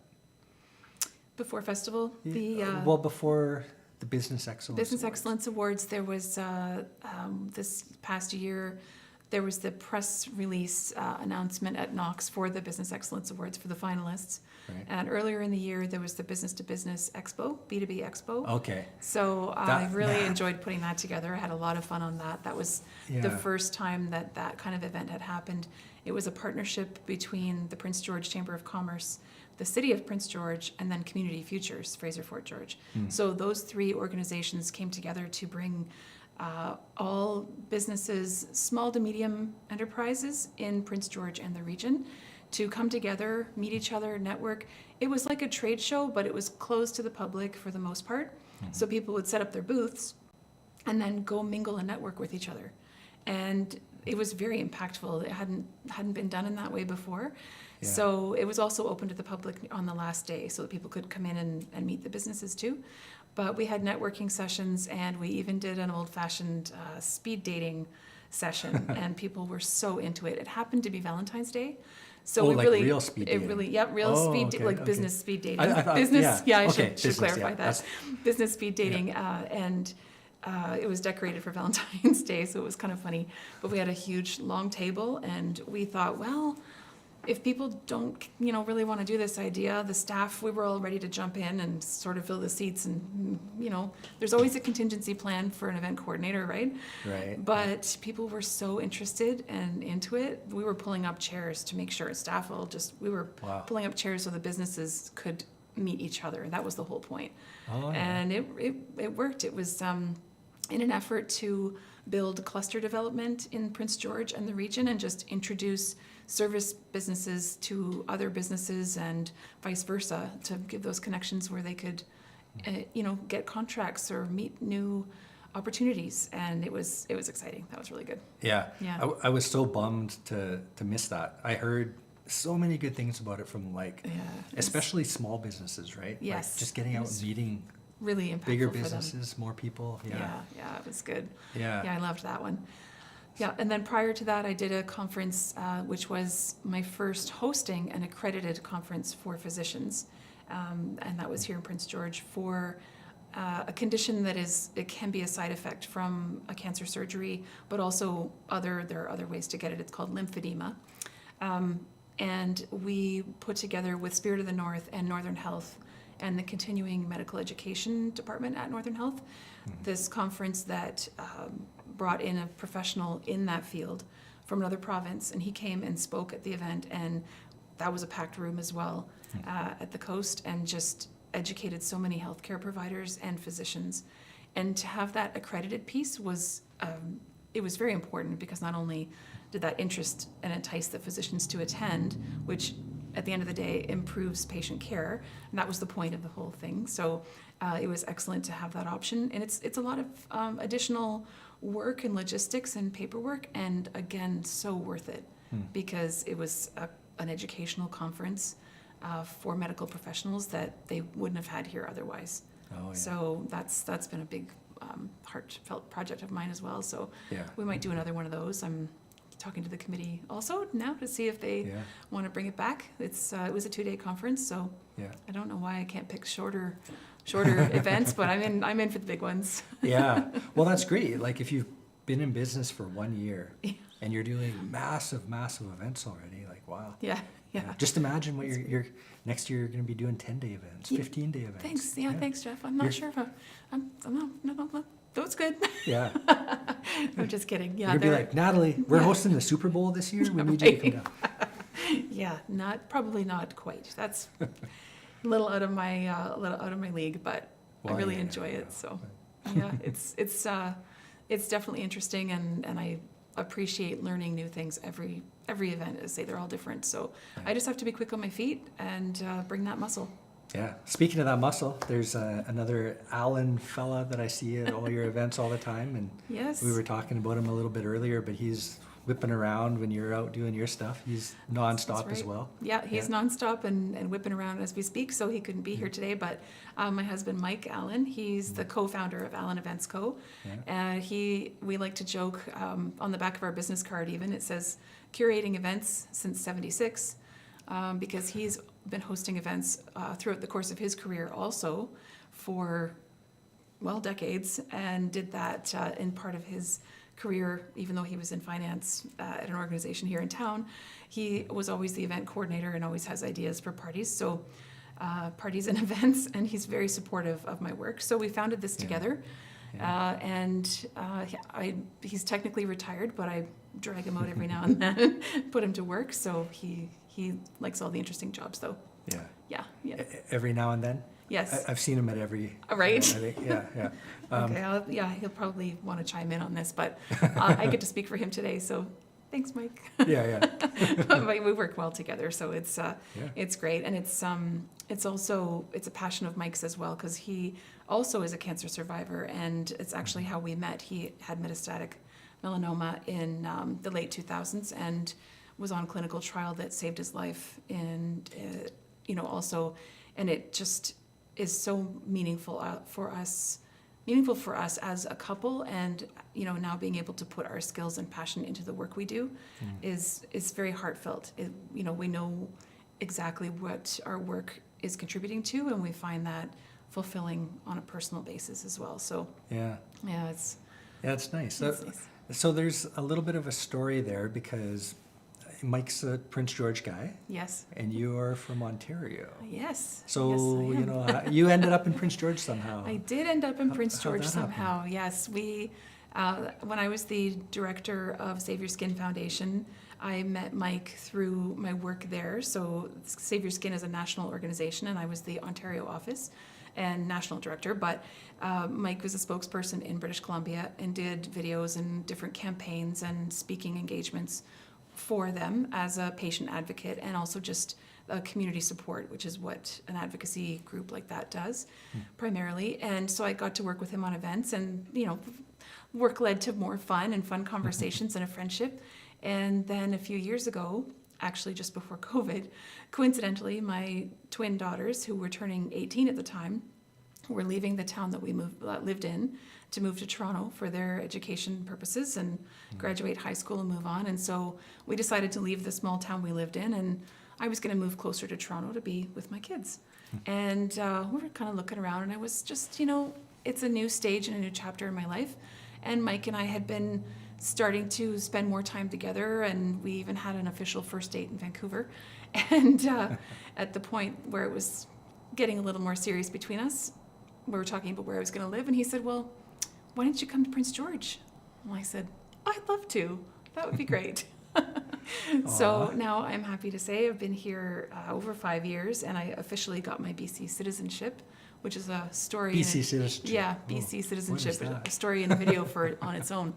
Before festival, Well, before the Business Excellence Business Awards. Excellence Awards, there was this past year, there was the press release announcement at Knox for the Business Excellence Awards for the finalists. Right. And earlier in the year, there was the Business to Business Expo, B2B Expo. Okay. So I That- really enjoyed putting that together. I had a lot of fun on that. That was the Yeah. first time that kind of event had happened. It was a partnership between the Prince George Chamber of Commerce, the City of Prince George, and then Community Futures, Fraser Fort George. So those three organizations came together to bring all businesses, small to medium enterprises in Prince George and the region, to come together, meet each other, network. It was like a trade show, but it was closed to the public for the most part. So people would set up their booths and then go mingle and network with each other. And it was very impactful. It hadn't been done in that way before. Yeah. So it was also open to the public on the last day so that people could come in and meet the businesses too. But we had networking sessions, and we even did an old-fashioned speed dating session, and people were so into it. It happened to be Valentine's Day. So Oh, we like really, real speed dating. real Oh, speed, okay, like okay. business speed dating. I thought- business, yeah. I Okay, should business, clarify yeah, that. Business speed dating, and it was decorated for Valentine's Day, so it was kind of funny. But we had a huge long table, and we thought, well, if people don't, really want to do this idea, the staff, we were all ready to jump in and sort of fill the seats. And, there's always a contingency plan for an event coordinator, right? Right. But people were so interested and into it. We were pulling up chairs to make sure staff we were Wow. pulling up chairs so the businesses could meet each other. That was the whole point. Oh, yeah. And it worked. It was in an effort to build cluster development in Prince George and the region and just introduce service businesses to other businesses and vice versa to give those connections where they could, get contracts or meet new opportunities. And it was exciting. That was really good. Yeah. Yeah. I was so bummed to miss that. I heard so many good things about it from especially small businesses, right? Yes. Like just getting out and meeting really impactful bigger for them. businesses, more people. Yeah. Yeah, it was good. Yeah. Yeah, I loved that one. Yeah, and then prior to that, I did a conference, which was my first hosting an accredited conference for physicians, and that was here in Prince George for a condition that it can be a side effect from a cancer surgery, but also there are other ways to get it. It's called lymphedema. And we put together with Spirit of the North and Northern Health and the continuing medical education department at Northern Health, this conference that brought in a professional in that field from another province, and he came and spoke at the event, and that was a packed room as well at the coast, and just educated so many healthcare providers and physicians. And to have that accredited piece was it was very important, because not only did that interest and entice the physicians to attend, which at the end of the day improves patient care, and that was the point of the whole thing. So it was excellent to have that option, and it's a lot of additional work and logistics and paperwork, and again, so worth it, because it was an educational conference for medical professionals that they wouldn't have had here otherwise. Oh, yeah. So that's been a big heartfelt project of mine as well. So Yeah. we might do another one of those. I'm talking to the committee also now to see if they want to bring it back. It was a 2-day conference, so I don't know why I can't pick shorter events, but I'm in for the big ones. Yeah. Well, that's great. Like if you've been in business for 1 year and you're doing massive events already, like wow. Yeah. Just imagine what you're next year you're going to be doing 10-day events, 15-day events. Thanks. Yeah, thanks, Jeff. I'm not sure if I'm no, that's good. Yeah. I'm just kidding. Yeah. You're going to be like, Natalie, we're hosting the Super Bowl this year. We need you to come down. Yeah, probably not quite. That's a little out of my league, but I really enjoy it. So yeah, it's definitely interesting, and I appreciate learning new things every event. As I say, they're all different. So I just have to be quick on my feet and bring that muscle. Yeah. Speaking of that muscle, there's another Allan fella that I see at all your events all the time, and yes, we were talking about him a little bit earlier, but he's whipping around when you're out doing your stuff. He's nonstop as well. Yeah, he's nonstop and whipping around as we speak, so he couldn't be here today. But my husband, Mike Allan, he's the co-founder of Allan Events Co. We like to joke on the back of our business card even, it says curating events since '76, because he's been hosting events throughout the course of his career also for, decades, and did that in part of his career, even though he was in finance at an organization here in town. He was always the event coordinator and always has ideas for parties. So parties and events, and he's very supportive of my work. So we founded this together. He's technically retired, but I drag him out every now and then, put him to work. So he likes all the interesting jobs though. Yeah. Every now and then? Yes. I've seen him at every... Right? Yeah. Okay, he'll probably want to chime in on this, but I get to speak for him today, so thanks, Mike. Yeah. But we work well together, so it's great, and it's a passion of Mike's as well, because he also is a cancer survivor, and it's actually how we met. He had metastatic melanoma in the late 2000s and was on clinical trial that saved his life, and and it just is so meaningful for us as a couple, and now being able to put our skills and passion into the work we do is very heartfelt. We know exactly what our work is contributing to, and we find that fulfilling on a personal basis as well. So it's nice. It's nice. So there's a little bit of a story there, because Mike's a Prince George guy. Yes. And you are from Ontario. Yes. So, yes, you ended up in Prince George somehow. I did end up in Prince George how'd that somehow. Yes. We, when I was the director of Save Your Skin Foundation, I met Mike through my work there. So Save Your Skin is a national organization, and I was the Ontario office. and national director, but Mike was a spokesperson in British Columbia and did videos and different campaigns and speaking engagements for them as a patient advocate, and also just community support, which is what an advocacy group like that does primarily. And so I got to work with him on events, and work led to more fun and fun conversations and a friendship. And then a few years ago, actually just before COVID, coincidentally, my twin daughters, who were turning 18 at the time, were leaving the town that we lived in to move to Toronto for their education purposes and graduate high school and move on. And so we decided to leave the small town we lived in, and I was going to move closer to Toronto to be with my kids. And we were kind of looking around, and I was just, it's a new stage and a new chapter in my life. And Mike and I had been starting to spend more time together, and we even had an official first date in Vancouver. And at the point where it was getting a little more serious between us, we were talking about where I was going to live, and he said, well, why don't you come to Prince George? Well, I said, I'd love to. That would be great. So now I'm happy to say I've been here over 5 years, and I officially got my BC citizenship, which is a story. BC citizenship? Yeah, BC citizenship, what is that? a story in a video on its own.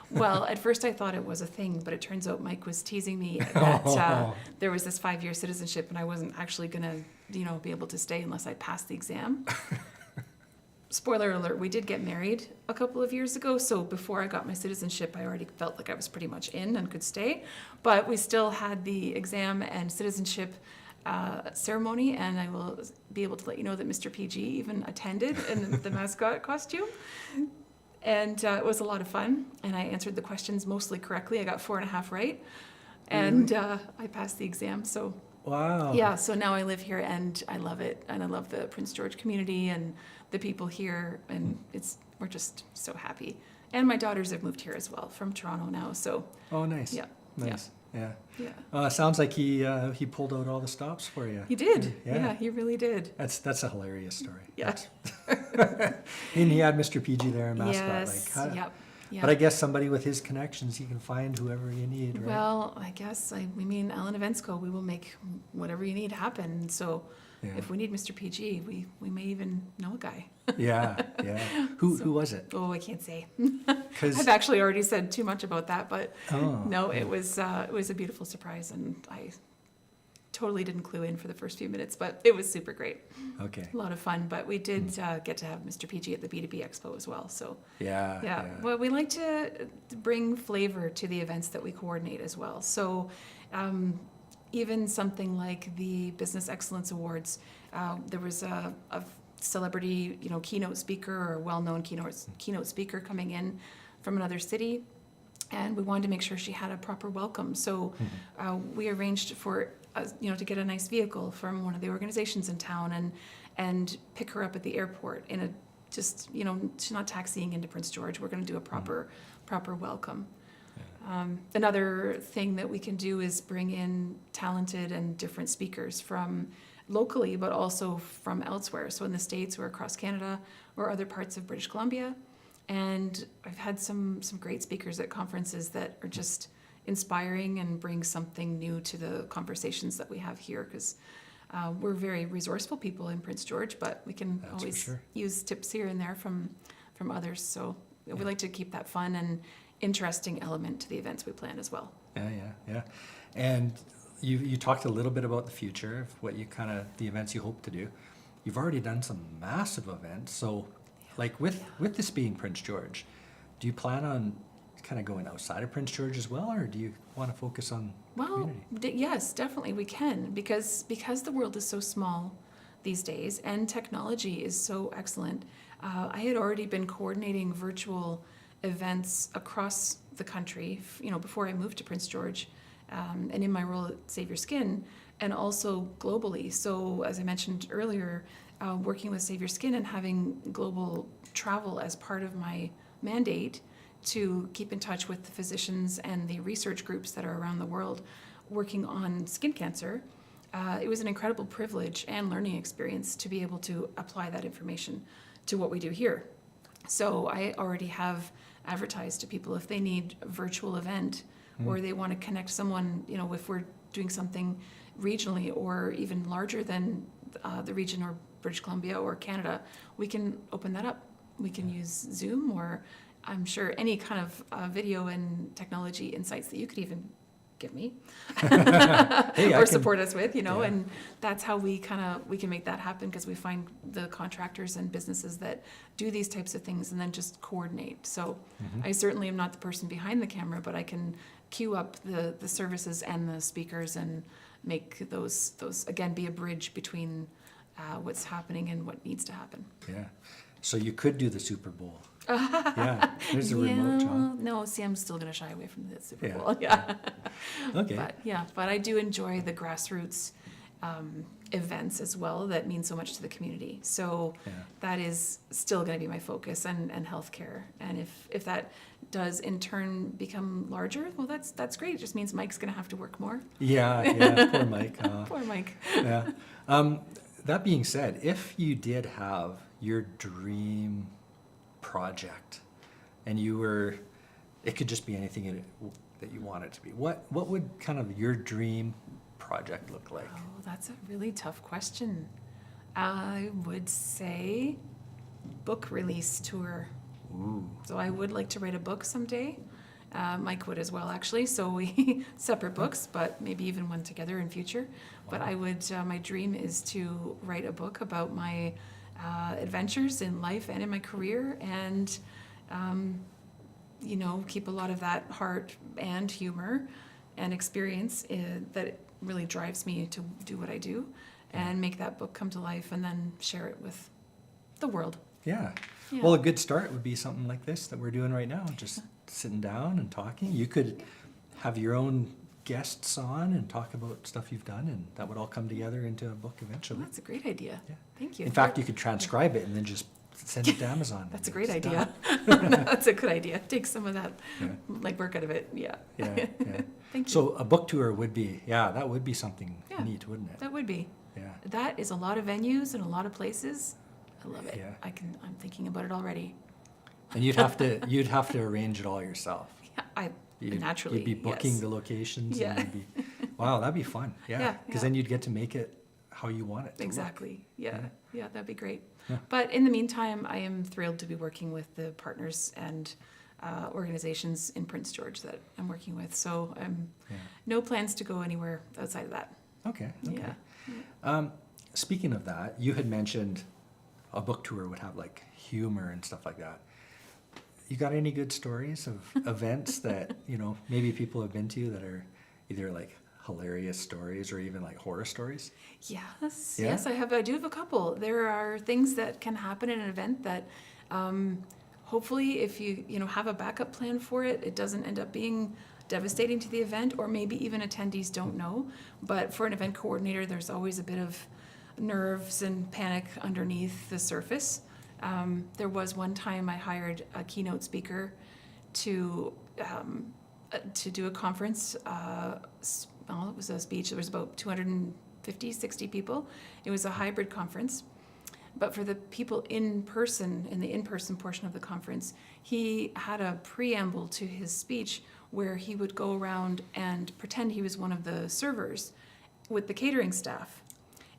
Well, at first I thought it was a thing, but it turns out Mike was teasing me that there was this 5-year citizenship, and I wasn't actually going to, be able to stay unless I passed the exam. Spoiler alert, we did get married a couple of years ago, so before I got my citizenship, I already felt like I was pretty much in and could stay. But we still had the exam and citizenship ceremony, and I will be able to let you know that Mr. PG even attended in the mascot costume. And it was a lot of fun, and I answered the questions mostly correctly. I got 4.5 right, and I passed the exam, so... Wow. Yeah, so now I live here, and I love it, and I love the Prince George community and the people here, and we're just so happy. And my daughters have moved here as well from Toronto now, so Oh, nice. yeah, Nice. Yeah. yeah. Sounds like he pulled out all the stops for you. He did. Yeah. Yeah, he really did. That's a hilarious story. Yeah. And he had Mr. PG there, mascot. Yes. Like, Yep. Yep. But I guess somebody with his connections, he can find whoever you need, right? Well, I guess Allan Events Co. We will make whatever you need happen. So Yeah. if we need Mr. PG, we may even know a guy. Yeah. Who was it? Oh, I can't say. 'Cause- I've actually already said too much about that, but Oh. no, it was a beautiful surprise, and I totally didn't clue in for the first few minutes, but it was super great. Okay. A lot of fun, but we did get to have Mr. PG at the B2B Expo as well. So Yeah. well, we like to bring flavor to the events that we coordinate as well. So even something like the Business Excellence Awards, there was a celebrity, keynote speaker or well-known keynote speaker coming in from another city, and we wanted to make sure she had a proper welcome. So we arranged for to get a nice vehicle from one of the organizations in town and pick her up at the airport in a she's not taxiing into Prince George. We're going to do a proper welcome. Another thing that we can do is bring in talented and different speakers from locally, but also from elsewhere. So in the States or across Canada or other parts of British Columbia. And I've had some great speakers at conferences that are just inspiring and bring something new to the conversations that we have here, because we're very resourceful people in Prince George, but we can That's always for sure. use tips here and there from others. So we like to keep that fun and interesting element to the events we plan as well. Yeah. And you talked a little bit about the future of what the events you hope to do. You've already done some massive events, so like with this being Prince George, do you plan on kind of going outside of Prince George as well, or do you want to focus on community? Yes, definitely we can, because the world is so small these days and technology is so excellent. I had already been coordinating virtual events across the country, before I moved to Prince George, and in my role at Save Your Skin, and also globally. So as I mentioned earlier, working with Save Your Skin and having global travel as part of my mandate to keep in touch with the physicians and the research groups that are around the world working on skin cancer, it was an incredible privilege and learning experience to be able to apply that information to what we do here. So I already have advertised to people if they need a virtual event or they want to connect someone, if we're doing something regionally or even larger than the region or British Columbia or Canada, we can open that up. We can use Zoom, or I'm sure any kind of video and technology insights that you could even give me Hey, or support us with, you know, Yeah. and that's how we can make that happen, because we find the contractors and businesses that do these types of things and then just coordinate. So I certainly am not the person behind the camera, but I can queue up the services and the speakers and make those again be a bridge between what's happening and what needs to happen. Yeah. So you could do the Super Bowl. Yeah. There's a remote job. No, see, I'm still going to shy away from the Super Yeah. Bowl. Yeah. Okay. But I do enjoy the grassroots events as well that mean so much to the community. So Yeah. that is still going to be my focus, and healthcare. And if that does in turn become larger, well, that's great. It just means Mike's going to have to work more. Yeah. Poor Mike. Poor Mike. Yeah. That being said, if you did have your dream project and it could just be anything that you want it to be, what would kind of your dream project look like? Oh, that's a really tough question. I would say book release tour. Ooh. So I would like to write a book someday. Mike would as well, actually. So we separate books, but maybe even one together in future. But I would. My dream is to write a book about my adventures in life and in my career, and keep a lot of that heart and humor and experience that it really drives me to do what I do, and make that book come to life, and then share it with the world. Yeah. Yeah. Well, a good start would be something like this that we're doing right now, just sitting down and talking. You could have your own guests on and talk about stuff you've done, and that would all come together into a book eventually. Well, that's a great idea. Yeah. Thank you. In fact, you could transcribe it and then just send it to Amazon. That's a and great it's idea. done. That's a good idea. Take some of that Yeah. work out of it. Yeah. Yeah. Thank you. So a book tour would be, that would be something Yeah. neat, wouldn't it? That would be. Yeah. That is a lot of venues and a lot of places. I love it. Yeah. I'm thinking about it already. And you'd have to arrange it all yourself. Yeah, naturally. You'd be booking yes. the locations. Yeah. And wow, that'd be fun. Yeah. Yeah, Because yeah. then you'd get to make it how you want it to look. Exactly. Yeah. Yeah, that'd be great. Yeah. But in the meantime, I am thrilled to be working with the partners and organizations in Prince George that I'm working with. So Yeah. no plans to go anywhere outside of that. Okay. Yeah. Speaking of that, you had mentioned a book tour would have like humor and stuff like that. You got any good stories of events that, maybe people have been to that are either like hilarious stories or even like horror stories? Yes, Yeah? yes, I do have a couple. There are things that can happen in an event that hopefully if you have a backup plan for it, it doesn't end up being devastating to the event, or maybe even attendees don't know. But for an event coordinator, there's always a bit of nerves and panic underneath the surface. There was one time I hired a keynote speaker to do a conference. It was a speech. There was about 250, 60 people. It was a hybrid conference. But for the people in person, in the in-person portion of the conference, he had a preamble to his speech where he would go around and pretend he was one of the servers with the catering staff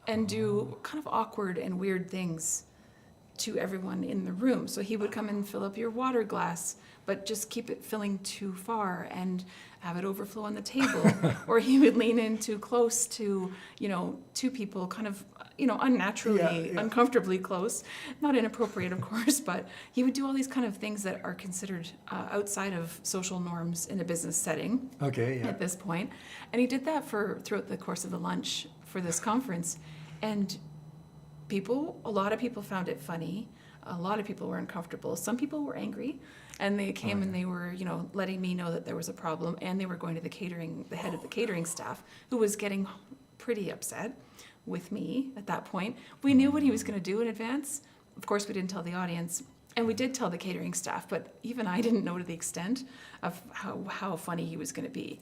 and do kind of awkward and weird things to everyone in the room. So he would come and fill up your water glass, but just keep it filling too far and have it overflow on the table. Or he would lean in too close to, two people kind of, unnaturally, uncomfortably close. Not inappropriate, of course, but he would do all these kind of things that are considered outside of social norms in a business setting. Okay, yeah. At this point. And he did that throughout the course of the lunch for this conference. And a lot of people found it funny. A lot of people were uncomfortable. Some people were angry, and they came and they were, letting me know that there was a problem, and they were going to the head of the catering staff, who was getting pretty upset with me at that point. We knew what he was going to do in advance. Of course, we didn't tell the audience, and we did tell the catering staff, but even I didn't know to the extent of how funny he was going to be.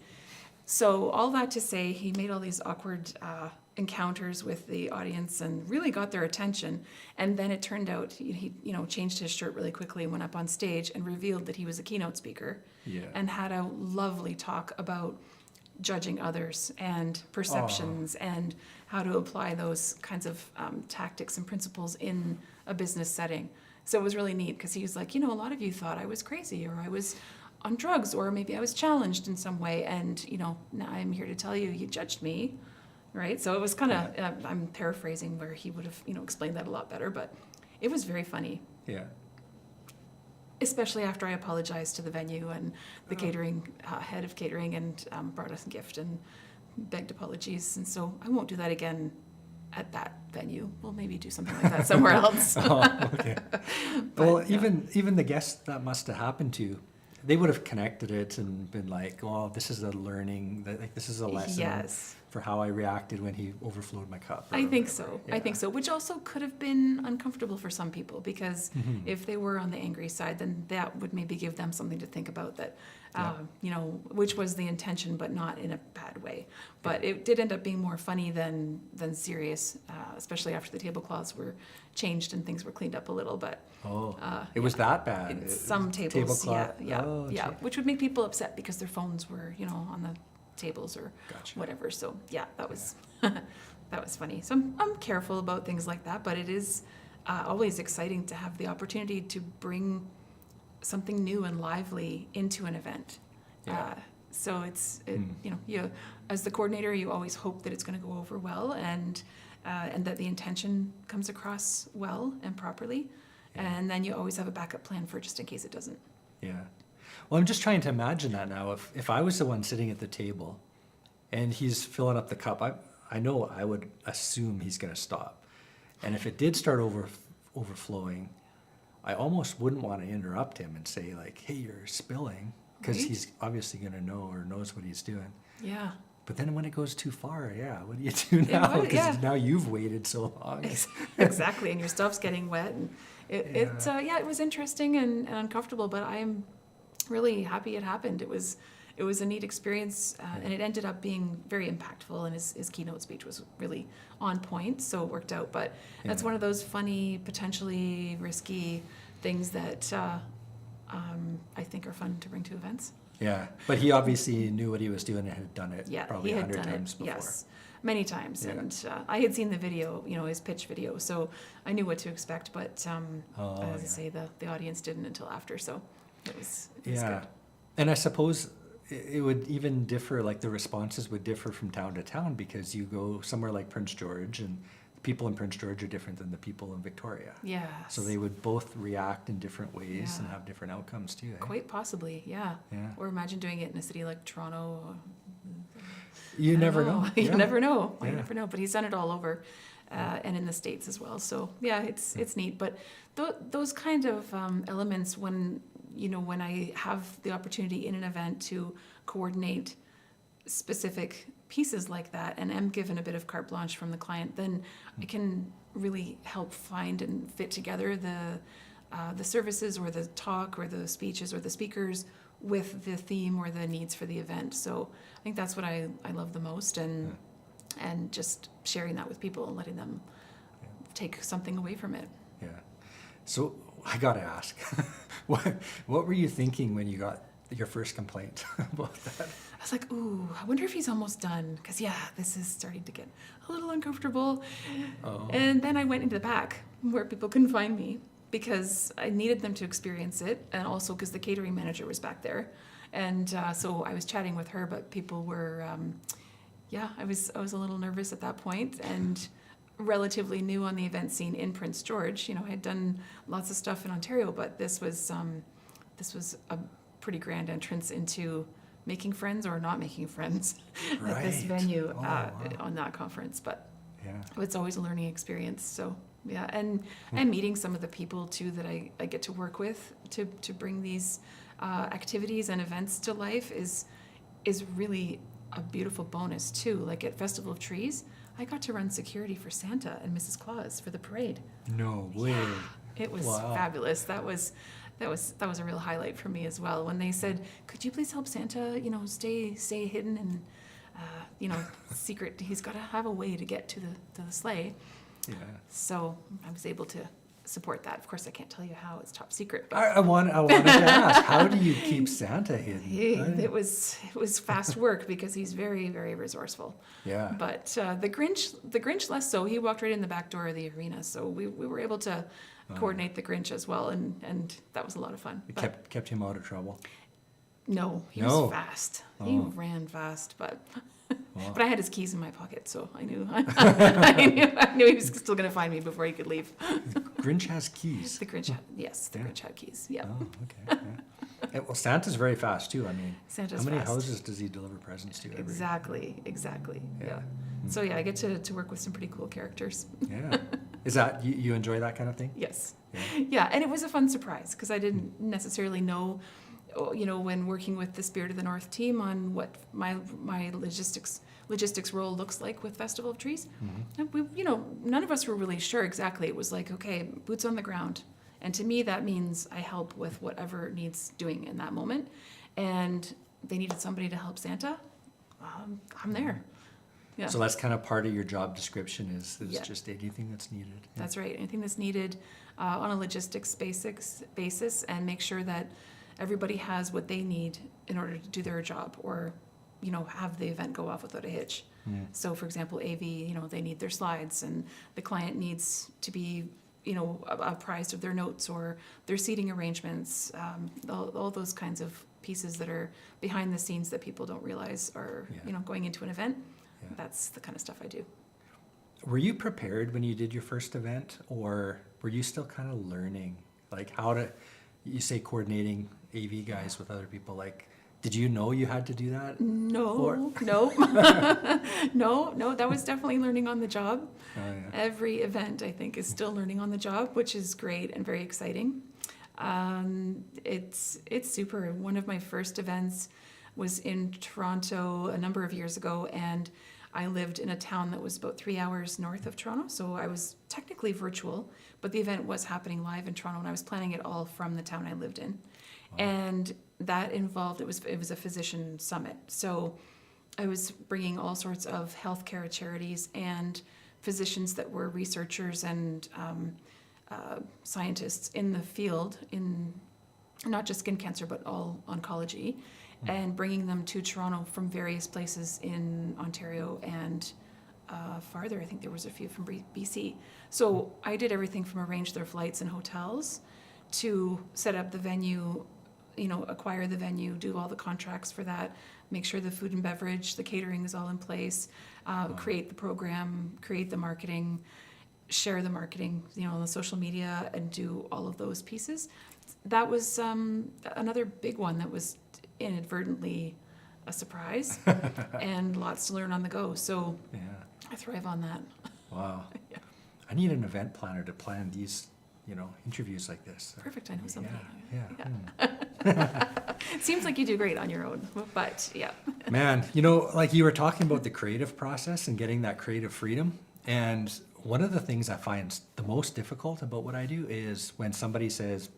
So all that to say, he made all these awkward encounters with the audience and really got their attention. And then it turned out he changed his shirt really quickly, went up on stage and revealed that he was a keynote speaker. Yeah. And had a lovely talk about judging others and perceptions and how to apply those kinds of tactics and principles in a business setting. So it was really neat because he was like, a lot of you thought I was crazy or I was on drugs or maybe I was challenged in some way. And, now I'm here to tell you, you judged me, right? So it was kind of, I'm paraphrasing where he would have, explained that a lot better, but it was very funny. Yeah. Especially after I apologized to the venue and the catering, head of catering and brought us a gift and begged apologies. And so I won't do that again at that venue. We'll maybe do something like that somewhere else. Okay. Well, yeah. even the guests that must have happened to, they would have connected it and been like, "Oh, this is a learning. Like this is a lesson Yes. for how I reacted when he overflowed my cup." I think so. whatever. I think so. Which also could have been uncomfortable for some people because Mhm. if they were on the angry side, then that would maybe give them something to think about that, Yeah. which was the intention, but not in a bad way. But it did end up being more funny than serious, especially after the tablecloths were changed and things were cleaned up a little. But Oh, it was that bad. in some tables, tablecloth. yeah, Oh, yeah, gee. which would make people upset because their phones were, on the tables or Gotcha. whatever. So yeah, that was that was funny. So I'm careful about things like that, but it is always exciting to have the opportunity to bring something new and lively into an event. Yeah. So you as the coordinator, you always hope that it's going to go over well and that the intention comes across well and properly, and then you always have a backup plan for just in case it doesn't. Yeah. Well, I'm just trying to imagine that now. If I was the one sitting at the table and he's filling up the cup, I know I would assume he's going to stop. And if it did start overflowing, I almost wouldn't want to interrupt him and say like, "Hey, you're spilling," because Right. he's obviously going to know or knows what he's doing. Yeah. But then when it goes too far, what do you do now? would, Because yeah. now you've waited so long. Exactly, and your stuff's getting wet, and it was interesting and uncomfortable, but I'm really happy it happened. It was a neat experience, and it ended up being very impactful, and his keynote speech was really on point, so it worked out. But that's Yeah. one of those funny, potentially risky things that I think are fun to bring to events. Yeah, but he obviously knew what he was doing and had done it Yeah, probably he had 100 done times it. before. Yes, many times, Yeah. and I had seen the video, his pitch video, so I knew what to expect. But as I yeah. say, the audience didn't until after, so it was Yeah, good. and I suppose it would even differ, like the responses would differ from town to town because you go somewhere like Prince George and the people in Prince George are different than the people in Victoria. Yeah. So they would both react in different ways and Yeah. have different outcomes too. Quite possibly, yeah. Yeah. Or imagine doing it in a city like Toronto. You I don't never know. You Yeah. never know. You Yeah. never know. But he's done it all over, and in the States as well. So yeah, it's neat. But those kind of elements, when I have the opportunity in an event to coordinate specific pieces like that, and am given a bit of carte blanche from the client, then I can really help find and fit together the services or the talk or the speeches or the speakers with the theme or the needs for the event. So I think that's what I love the most, and just sharing that with people and letting them take something away from it. Yeah. So I gotta ask, what were you thinking when you got your first complaint about that? I was like, ooh, I wonder if he's almost done. Because, this is starting to get a little uncomfortable. Oh. And then I went into the back where people couldn't find me because I needed them to experience it. And also because the catering manager was back there. And so I was chatting with her, but people were, I was a little nervous at that point and relatively new on the event scene in Prince George. I had done lots of stuff in Ontario, but this was a pretty grand entrance into making friends or not making friends at this Right. venue Oh, wow. on that conference. But Yeah. it's always a learning experience. So and meeting some of the people too that I get to work with to bring these activities and events to life is really a beautiful bonus too. Like at Festival of Trees, I got to run security for Santa and Mrs. Claus for the parade. No way. It was Wow. fabulous. That was a real highlight for me as well. When they said, "Could you please help Santa, stay hidden and secret. He's got to have a way to get to the sleigh." Yeah. So I was able to support that. Of course, I can't tell you how; it's top secret. But I wanted to ask, how do you keep Santa hidden? it was fast work because he's very, very resourceful. Yeah. But the Grinch less so. He walked right in the back door of the arena, so we were able to coordinate the Grinch as well, and that was a lot of fun. It But kept him out of trouble. no, he No. was fast. He Oh. ran fast, but Well, but I had his keys in my pocket, so I knew I knew he was still going to find me before he could leave. Grinch has keys. The Grinch, yes, the Yeah. Grinch had keys. Yeah, Oh, okay. Yeah. And, well, Santa's very fast too. I mean, Santa's how many fast. houses does he deliver presents to every? Exactly. Yeah. Yeah. So yeah, I get to work with some pretty cool characters. Yeah. Is that you enjoy that kind of thing? Yes. Yeah. Yeah, and it was a fun surprise because I didn't necessarily know, when working with the Spirit of the North team on what my logistics role looks like with Festival of Trees. Mm-hmm. And we, none of us were really sure exactly. It was like, okay, boots on the ground. And to me, that means I help with whatever needs doing in that moment. And they needed somebody to help Santa. I'm there. Yeah. So that's kind of part of your job description is Yeah. just anything that's needed. Yeah. That's right. Anything that's needed on a logistics basis and make sure that everybody has what they need in order to do their job or, have the event go off without a hitch. Mm. So for example, AV, they need their slides and the client needs to be, apprised of their notes or their seating arrangements, all those kinds of pieces that are behind the scenes that people don't realize are, Yeah. Going into an event. Yeah. That's the kind of stuff I do. Were you prepared when you did your first event, or were you still kind of learning, like how to? You say coordinating AV guys with other people. Like, did you know you had to do that? No, Or- no, no. That was definitely learning on the job. Oh, yeah. Every event, I think, is still learning on the job, which is great and very exciting. It's super. One of my first events was in Toronto a number of years ago, and I lived in a town that was about 3 hours north of Toronto, so I was technically virtual, but the event was happening live in Toronto, and I was planning it all from the town I lived in. Wow. And that involved, it was a physician summit, so I was bringing all sorts of healthcare charities and physicians that were researchers and scientists in the field, in not just skin cancer, but all oncology, and bringing them to Toronto from various places in Ontario and farther. I think there was a few from BC. So I did everything from arrange their flights and hotels to set up the venue, acquire the venue, do all the contracts for that, make sure the food and beverage, the catering is all in place, create the program, create the marketing, share the marketing, on the social media, and do all of those pieces. That was another big one that was inadvertently a surprise and lots to learn on the go. So Yeah. I thrive on that. Wow. Yeah. I need an event planner to plan these, interviews like this. Perfect. I know somebody. Yeah. It seems like you do great on your own, but yeah. Man, like you were talking about the creative process and getting that creative freedom. And one of the things I find the most difficult about what I do is when somebody says,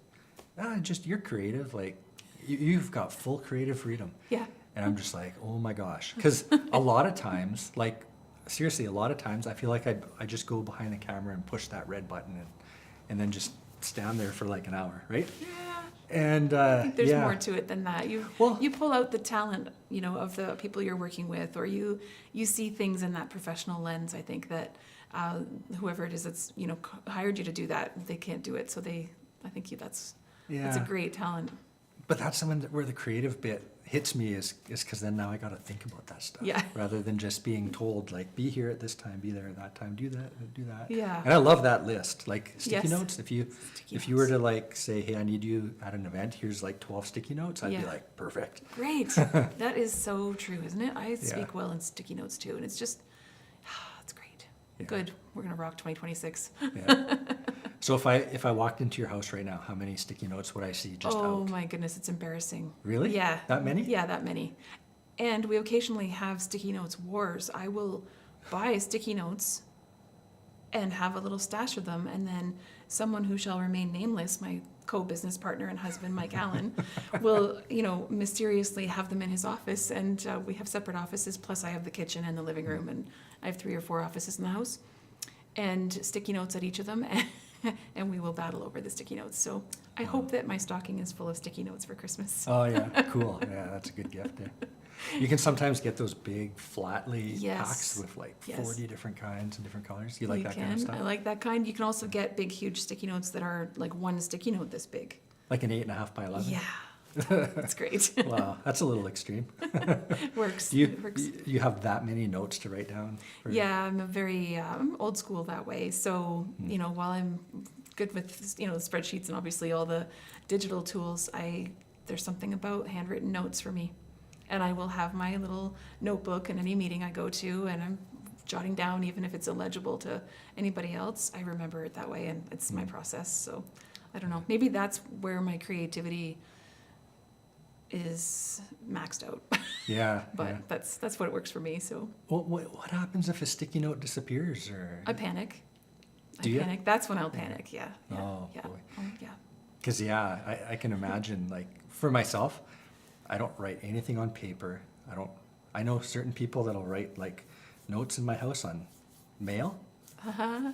just you're creative, like you've got full creative freedom. Yeah. And I'm just like, oh my gosh. Because a lot of times, like seriously, a lot of times I feel like I just go behind the camera and push that red button and then just stand there for like an hour, right? Yeah. And I think there's yeah. more to it than that. You pull out the talent, of the people you're working with, or you see things in that professional lens. I think that whoever it is that's hired you to do that, they can't do it. So I think that's a great talent. But that's something where the creative bit hits me is because then now I got to think about that stuff. Yeah. Rather than just being told like, be here at this time, be there at that time, do that. Yeah. And I love that list, like sticky Yes. notes. If you were to like say, hey, I need you at an event, here's like 12 sticky notes, I'd be Yeah. like, perfect. Great. That is so true, isn't it? I speak well in sticky notes too, and it's just, it's great. Yeah. Good. We're gonna rock 2026. Yeah. So if I walked into your house right now, how many sticky notes would I see just Oh out? my goodness, it's embarrassing. Really? Yeah. That many? Yeah, that many. And we occasionally have sticky notes wars. I will buy sticky notes and have a little stash of them, and then someone who shall remain nameless, my co-business partner and husband, Mike Allan, will, mysteriously have them in his office, and we have separate offices, plus I have the kitchen and the living room, and I have 3 or 4 offices in the house, and sticky notes at each of them, and we will battle over the sticky notes. So I hope that my stocking is full of sticky notes for Christmas. Oh yeah, cool. Yeah, that's a good gift. You can sometimes get those big flatly packs with like 40 different kinds and different colors. You like that kind of stuff? I like that kind. You can also get big, huge sticky notes that are like one sticky note this big. Like an 8.5 by 11? Yeah. That's great. Wow, that's a little extreme. Works. It works. You have that many notes to write down? Yeah, I'm a very old school that way. So, while I'm good with, spreadsheets and obviously all the digital tools, there's something about handwritten notes for me. And I will have my little notebook in any meeting I go to, and I'm jotting down, even if it's illegible to anybody else, I remember it that way, and it's my process. So I don't know. Maybe that's where my creativity is maxed out. Yeah. But that's what works for me. So what happens if a sticky note disappears? Or I panic. Do you? Panic. That's when I'll panic. Yeah. Oh, yeah. boy. Oh, yeah. Because, I can imagine, like, for myself, I don't write anything on paper. I know certain people that'll write, like, notes in my house on mail. Uh-huh.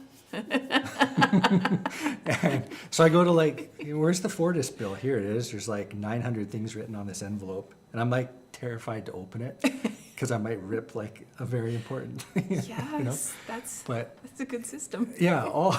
And so I go to, like, where's the Fortis bill? Here it is. There's like 900 things written on this envelope. And I'm like terrified to open it because I might rip like a very important thing. Yes, that's a good system. Yeah, all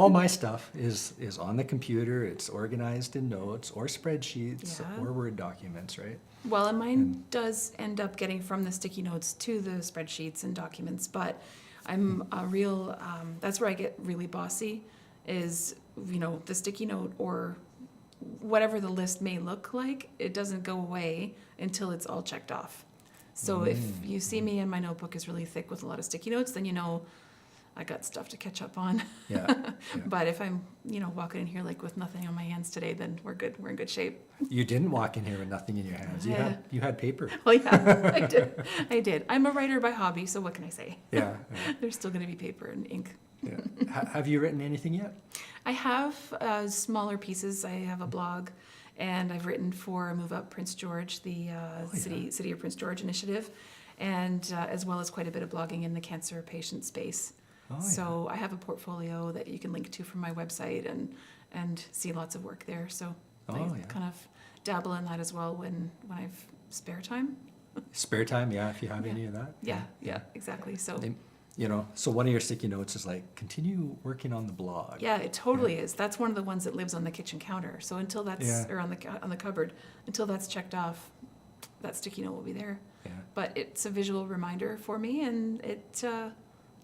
my stuff is on the computer. It's organized in notes or spreadsheets or Word documents, right? Well, and mine does end up getting from the sticky notes to the spreadsheets and documents, but I'm a real, that's where I get really bossy is, the sticky note or whatever the list may look like, it doesn't go away until it's all checked off. So if you see me and my notebook is really thick with a lot of sticky notes, then I got stuff to catch up on. Yeah. But if I'm, walking in here like with nothing on my hands today, then we're good. We're in good shape. You didn't walk in here with nothing in your hands. You had paper. Well, yeah, I did. I'm a writer by hobby, so what can I say? Yeah. There's still going to be paper and ink. Yeah. Have you written anything yet? I have smaller pieces. I have a blog, and I've written for Move Up Prince George, the City of Prince George initiative, and as well as quite a bit of blogging in the cancer patient space. So I have a portfolio that you can link to from my website and see lots of work there. So I kind of dabble in that as well when I've spare time. Spare time, if you have any of that. Yeah, exactly. So. So one of your sticky notes is like, continue working on the blog. Yeah, it totally is. That's one of the ones that lives on the kitchen counter. So until that's, or on the cupboard, until that's checked off, that sticky note will be there. Yeah. But it's a visual reminder for me, and it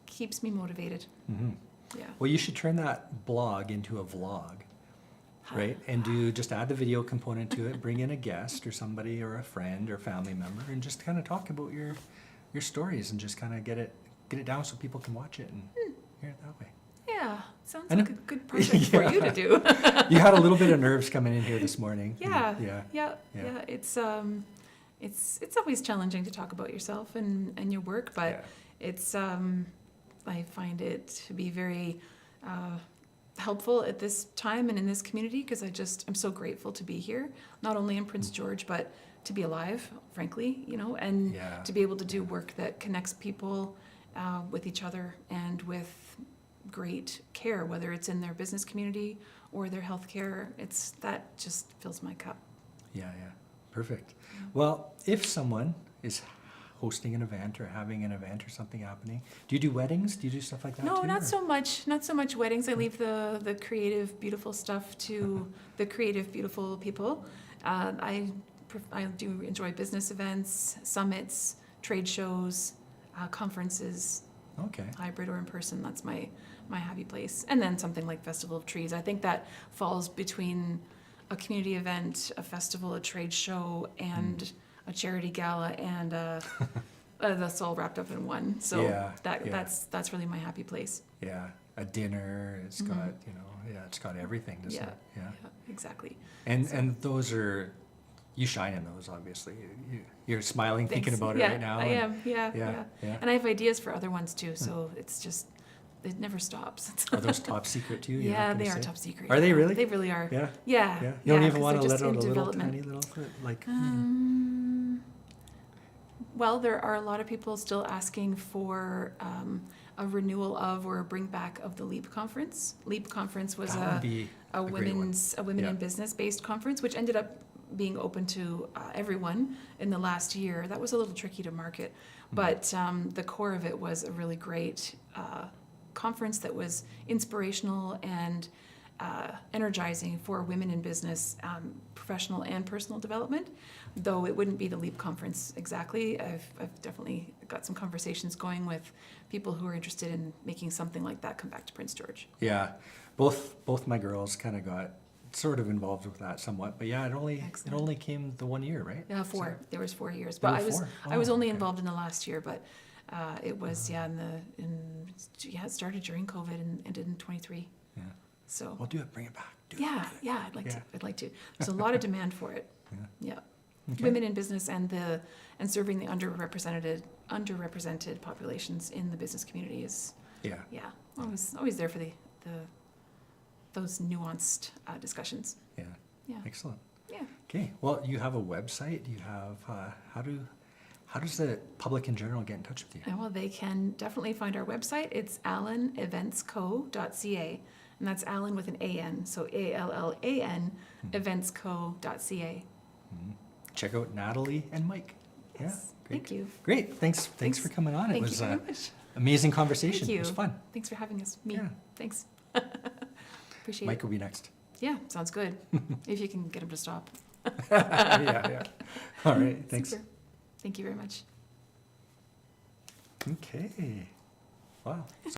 keeps me motivated. Mm-hmm. Yeah. Well, you should turn that blog into a vlog, right? And just add the video component to it, bring in a guest or somebody or a friend or family member, and just kind of talk about your stories and just kind of get it down so people can watch it and hear it that way. Yeah, sounds like a good project for you to do. You had a little bit of nerves coming in here this morning. Yeah. It's always challenging to talk about yourself and your work, but it's I find it to be very helpful at this time and in this community because I'm so grateful to be here, not only in Prince George, but to be alive, frankly, and to be able to do work that connects people with each other and with great care, whether it's in their business community or their healthcare. That just fills my cup. Yeah. Perfect. Well, if someone is hosting an event or having an event or something happening, do you do weddings? Do you do stuff like that? No, too, not so much. Not so much weddings. I leave the creative, beautiful stuff to the creative, beautiful people. I do enjoy business events, summits, trade shows, conferences, hybrid or in person. That's my happy place. And then something like Festival of Trees. I think that falls between a community event, a festival, a trade show, and a charity gala, and that's all wrapped up in one. So that's really my happy place. Yeah, a dinner. It's got it's got everything. Doesn't it? Yeah, exactly. And those are. You shine in those, obviously. You're smiling, thinking about it right now. I am. Yeah. And I have ideas for other ones too. So it's just, it never stops. Are those top secret too? Yeah, they are top secret. Are they really? They really are. Yeah. Yeah. You don't even want to let out a little tiny little, like. Well, there are a lot of people still asking for a renewal of or a bring back of the LEAP conference. LEAP conference was That would be a great one. women Yeah. in business based conference, which ended up being open to everyone in the last year. That was a little tricky to market, but the core of it was a really great conference that was inspirational and energizing for women in business, professional and personal development. Though it wouldn't be the LEAP conference exactly. I've definitely got some conversations going with people who are interested in making something like that come back to Prince George. Yeah, both my girls kind of got sort of involved with that somewhat, but yeah, it Excellent. only came the 1 year, right? Yeah, So- four. There was 4 years, There but were I was four? I was Oh, only okay. involved in the last year. But it was it started during COVID and ended in 23. Yeah. So Well, do it. Bring it back. Do it. yeah, I'd like Yeah. to. I'd like to. There's a lot of demand for it. Yeah. Yeah. Okay. Women in business and serving the underrepresented populations in the business community is Yeah. always there for those nuanced discussions. Yeah. Yeah. Excellent. Yeah. Okay. Well, you have a website. You have how does the public in general get in touch with you? Well, they can definitely find our website. It's allaneventsco.ca, and that's Allan with an A-N, so ALLAN, eventsco.ca. Check out Natalie and Mike. Yes. Yeah. Great. Thank you. Great. Thanks Thanks. for coming on. Thank It was you very much. amazing conversation. Thank you. It was fun. Thanks for having us. Me. Yeah. Thanks. Appreciate Mike it. will be next. Yeah, sounds good. If you can get him to stop. Yeah. All right. Thanks. Super. Thank you very much. Okay. Wow.